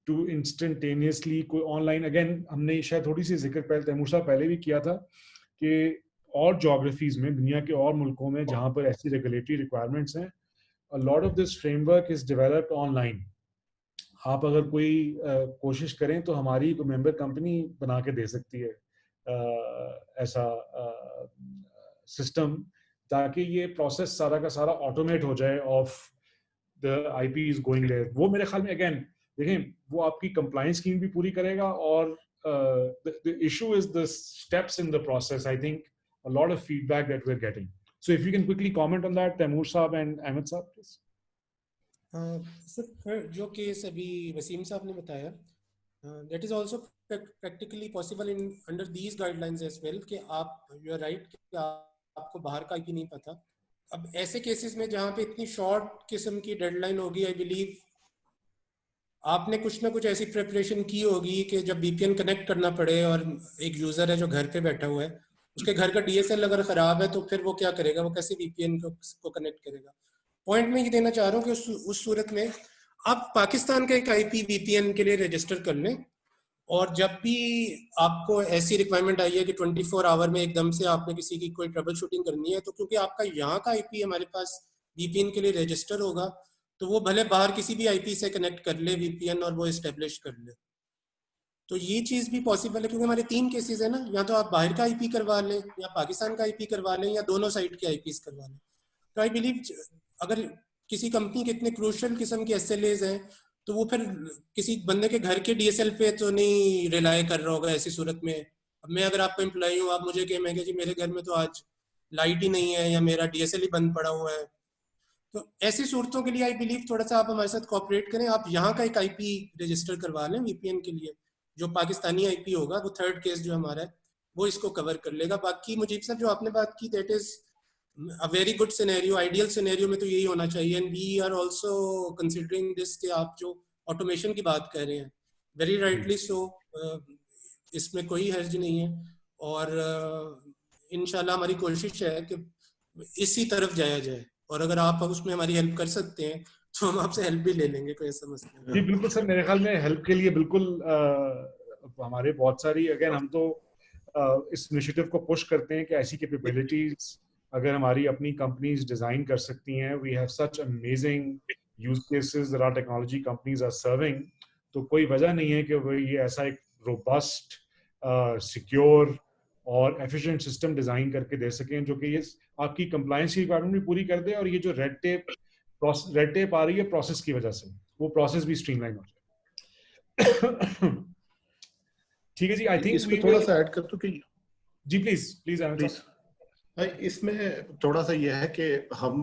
to instantaneously कोई ऑनलाइन, अगेन हमने शायद थोड़ी सी जिक्र तैमूर साहब पहले भी किया था कि और जोग्राफीज में, दुनिया के और मुल्कों में जहां पर ऐसी रेगुलेटरी रिक्वायरमेंट्स हैं, a lot of this framework is developed online. आप अगर कोई कोशिश करें तो हमारी कोई मेंबर कंपनी बना के दे सकती है ऐसा सिस्टम, ताकि ये प्रोसेस सारा का सारा ऑटोमेट हो जाए of the IPs going there. वो मेरे ख्याल में अगेन देखें वो आपकी कंप्लायंस स्कीम भी पूरी करेगा, और the issue is the steps in the process. I think a lot of feedback that we're getting. So if you can quickly comment on that, Taimur Saab and Ahmed Saab, please. Sir जो case अभी वसीम साहब ने बताया, that is also practically possible in under these guidelines as well, कि आप you are right कि आपको बाहर का IP नहीं पता। अब ऐसे केसेस में जहाँ पे इतनी शॉर्ट किस्म की डेडलाइन होगी, आई बिलीव आपने कुछ ना कुछ ऐसी प्रिपरेशन की होगी कि जब VPN कनेक्ट करना पड़े और एक यूजर है जो घर पे बैठा हुआ है, उसके घर का DSL अगर खराब है तो फिर वो क्या करेगा, वो कैसे VPN को कनेक्ट करेगा। पॉइंट में ये देना चाह रहा हूँ कि उस सूरत में आप पाकिस्तान का एक IP VPN के लिए रजिस्टर कर लें, और जब भी आपको ऐसी रिक्वायरमेंट आई है कि 24 आवर में एकदम से आपने किसी की कोई ट्रबल शूटिंग करनी है, तो क्योंकि आपका यहाँ का IP हमारे पास VPN के लिए रजिस्टर होगा, तो वो भले बाहर किसी भी IP से कनेक्ट कर ले VPN और वो एस्टेब्लिश कर ले। तो ये चीज़ भी पॉसिबल है, क्योंकि हमारे 3 केसेस है ना, या तो आप बाहर का IP करवा लें, या पाकिस्तान का IP करवा लें, या दोनों साइड के IPs करवा लें। तो आई बिलीव अगर किसी कंपनी के इतने क्रूशल किस्म के SLAs हैं, तो वो फिर किसी बंदे के घर के DSL पे तो नहीं रिलाय कर रहा होगा ऐसी सूरत में। अब मैं अगर आपका एम्प्लॉई हूँ, आप मुझे कहेंगे जी मेरे घर में तो आज लाइट ही नहीं है, या मेरा DSL ही बंद पड़ा हुआ है, तो ऐसी सूरतों के लिए आई बिलीव थोड़ा सा आप हमारे साथ कोऑपरेट करें, आप यहाँ का एक IP रजिस्टर करवा लें VPN के लिए, जो पाकिस्तानी IP होगा, वो थर्ड केस जो हमारा है वो इसको कवर कर लेगा। बाकी मुजीब साहब जो आपने बात की, that is a very good scenario, ideal scenario में तो यही होना चाहिए। And we are also considering this, कि आप जो ऑटोमेशन की बात कर रहे हैं, वेरी राइटली सो, इसमें कोई हर्ज नहीं है, और इंशाल्लाह हमारी कोशिश है कि इसी तरफ जाया जाए, और अगर आप उसमें हमारी हेल्प कर सकते हैं तो हम आपसे हेल्प भी ले लेंगे, कोई ऐसा मसला नहीं। जी बिल्कुल सर, मेरे ख्याल में हेल्प के लिए बिल्कुल हमारे बहुत सारी, अगेन हम तो इस इनिशिएटिव को पुश करते हैं कि ऐसी कैपेबिलिटीज अगर हमारी अपनी कंपनीज डिजाइन कर सकती हैं, we have such amazing use cases that our technology companies are serving, तो कोई वजह नहीं है कि वो ये ऐसा एक रोबस्ट सिक्योर और एफिशिएंट सिस्टम डिजाइन करके दे सकें जो कि ये आपकी कंप्लायंस की रिक्वायरमेंट भी पूरी कर दे, और ये जो रेड टेप आ रही है प्रोसेस की वजह से, वो प्रोसेस भी स्ट्रीमलाइन हो जाए। ठीक है जी, आई थिंक इसमें थोड़ा सा ऐड कर दूं कि जी प्लीज इसमें थोड़ा सा यह है कि हम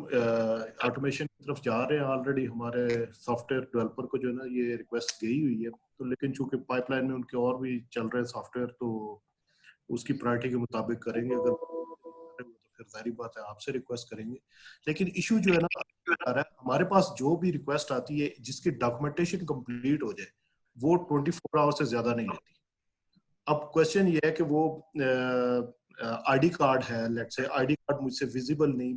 ऑटोमेशन की तरफ जा रहे हैं। ऑलरेडी हमारे सॉफ्टवेयर डेवलपर को जो है ना ये रिक्वेस्ट गई हुई है, तो लेकिन चूंकि पाइपलाइन में उनके और भी चल रहे हैं सॉफ्टवेयर, तो उसकी प्रायोरिटी के मुताबिक करेंगे। अगर तो फिर जाहिर बात है आपसे रिक्वेस्ट करेंगे। लेकिन इशू जो है ना, हमारे पास जो भी रिक्वेस्ट आती है जिसकी डॉक्यूमेंटेशन कंप्लीट हो जाए, वो 24 आवर से ज्यादा नहीं लेती। अब क्वेश्चन ये है कि वो आईडी कार्ड है, लेट्स से आईडी कार्ड मुझसे विजिबल नहीं,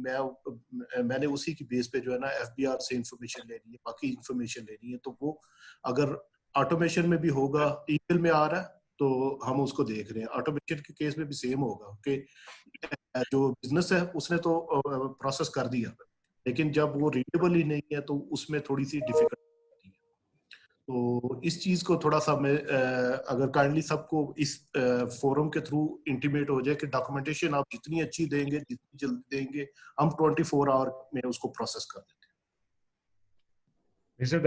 मैंने उसी की बेस पे जो है ना FBR से इंफॉर्मेशन लेनी है, बाकी इंफॉर्मेशन लेनी है, तो वो अगर ऑटोमेशन में भी होगा, ईमेल में आ रहा है तो हम उसको देख रहे हैं। ऑटोमेशन के केस में भी सेम होगा कि जो बिजनेस है उसने तो प्रोसेस कर दिया, लेकिन जब वो रीडेबल ही नहीं है तो उसमें थोड़ी सी डिफिकल्टी होती है। तो इस चीज को थोड़ा सा मैं अगर काइंडली सबको इस फोरम के थ्रू इंटीमेट हो जाए कि डॉक्यूमेंटेशन आप जितनी अच्छी देंगे, जितनी जल्दी देंगे, हम 24 आवर में उसको प्रोसेस कर देते हैं। सर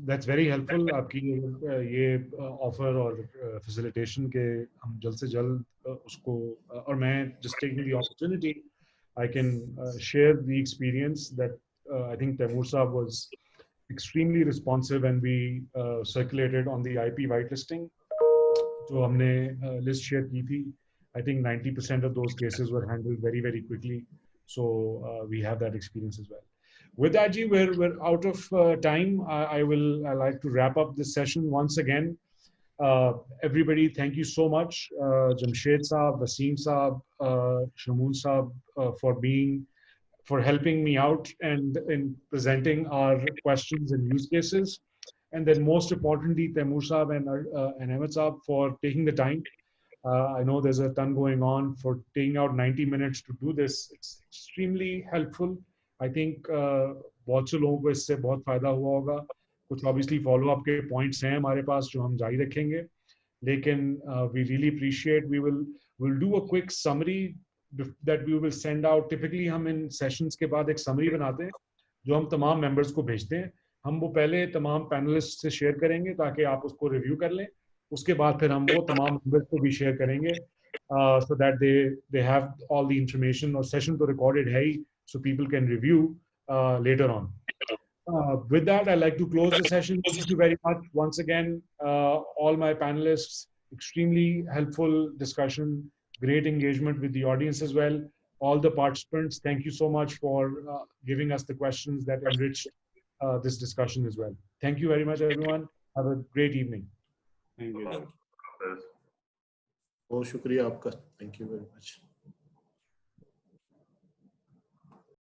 that's very helpful, आपकी ये ऑफर और फैसिलिटेशन के हम जल्द से जल्द उसको, और मैं just taking the opportunity I can share the experience that I think Taimur Saab was extremely responsive and we circulated on the IP whitelisting. जो हमने list share की थी, I think 90% of those cases were handled very, very quickly. So we have that experience as well. With that, Ji, we're out of time. I like to wrap up this session once again. Everybody, thank you so much, Jamshed Saab, Wasim Saab, Shamoon Saab, for helping me out and in presenting our questions and use cases. And then most importantly, Taimur Saab and Ahmed Saab for taking the time. I know there's a ton going on, for taking out 90 minutes to do this. It's extremely helpful. I think बहुत से लोगों को इससे बहुत फायदा हुआ होगा. कुछ obviously follow up के points हैं हमारे पास जो हम जारी रखेंगे. लेकिन we really appreciate. We'll do a quick summary that we will send out. Typically हम इन sessions के बाद एक summary बनाते हैं जो हम तमाम members को भेजते हैं. हम वो पहले तमाम panelists से share करेंगे ताकि आप उसको review कर लें. उसके बाद फिर हम वो तमाम members को भी share करेंगे so that they have all the information. और session तो recorded है ही, so people can review later on. With that, I'd like to close the session. Thank you very much once again, all my panelists. Extremely helpful discussion, great engagement with the audience as well. All the participants, thank you so much for giving us the questions that enriched this discussion as well. Thank you very much, everyone. Have a great evening. Thank you. बहुत शुक्रिया आपका. Thank you very much.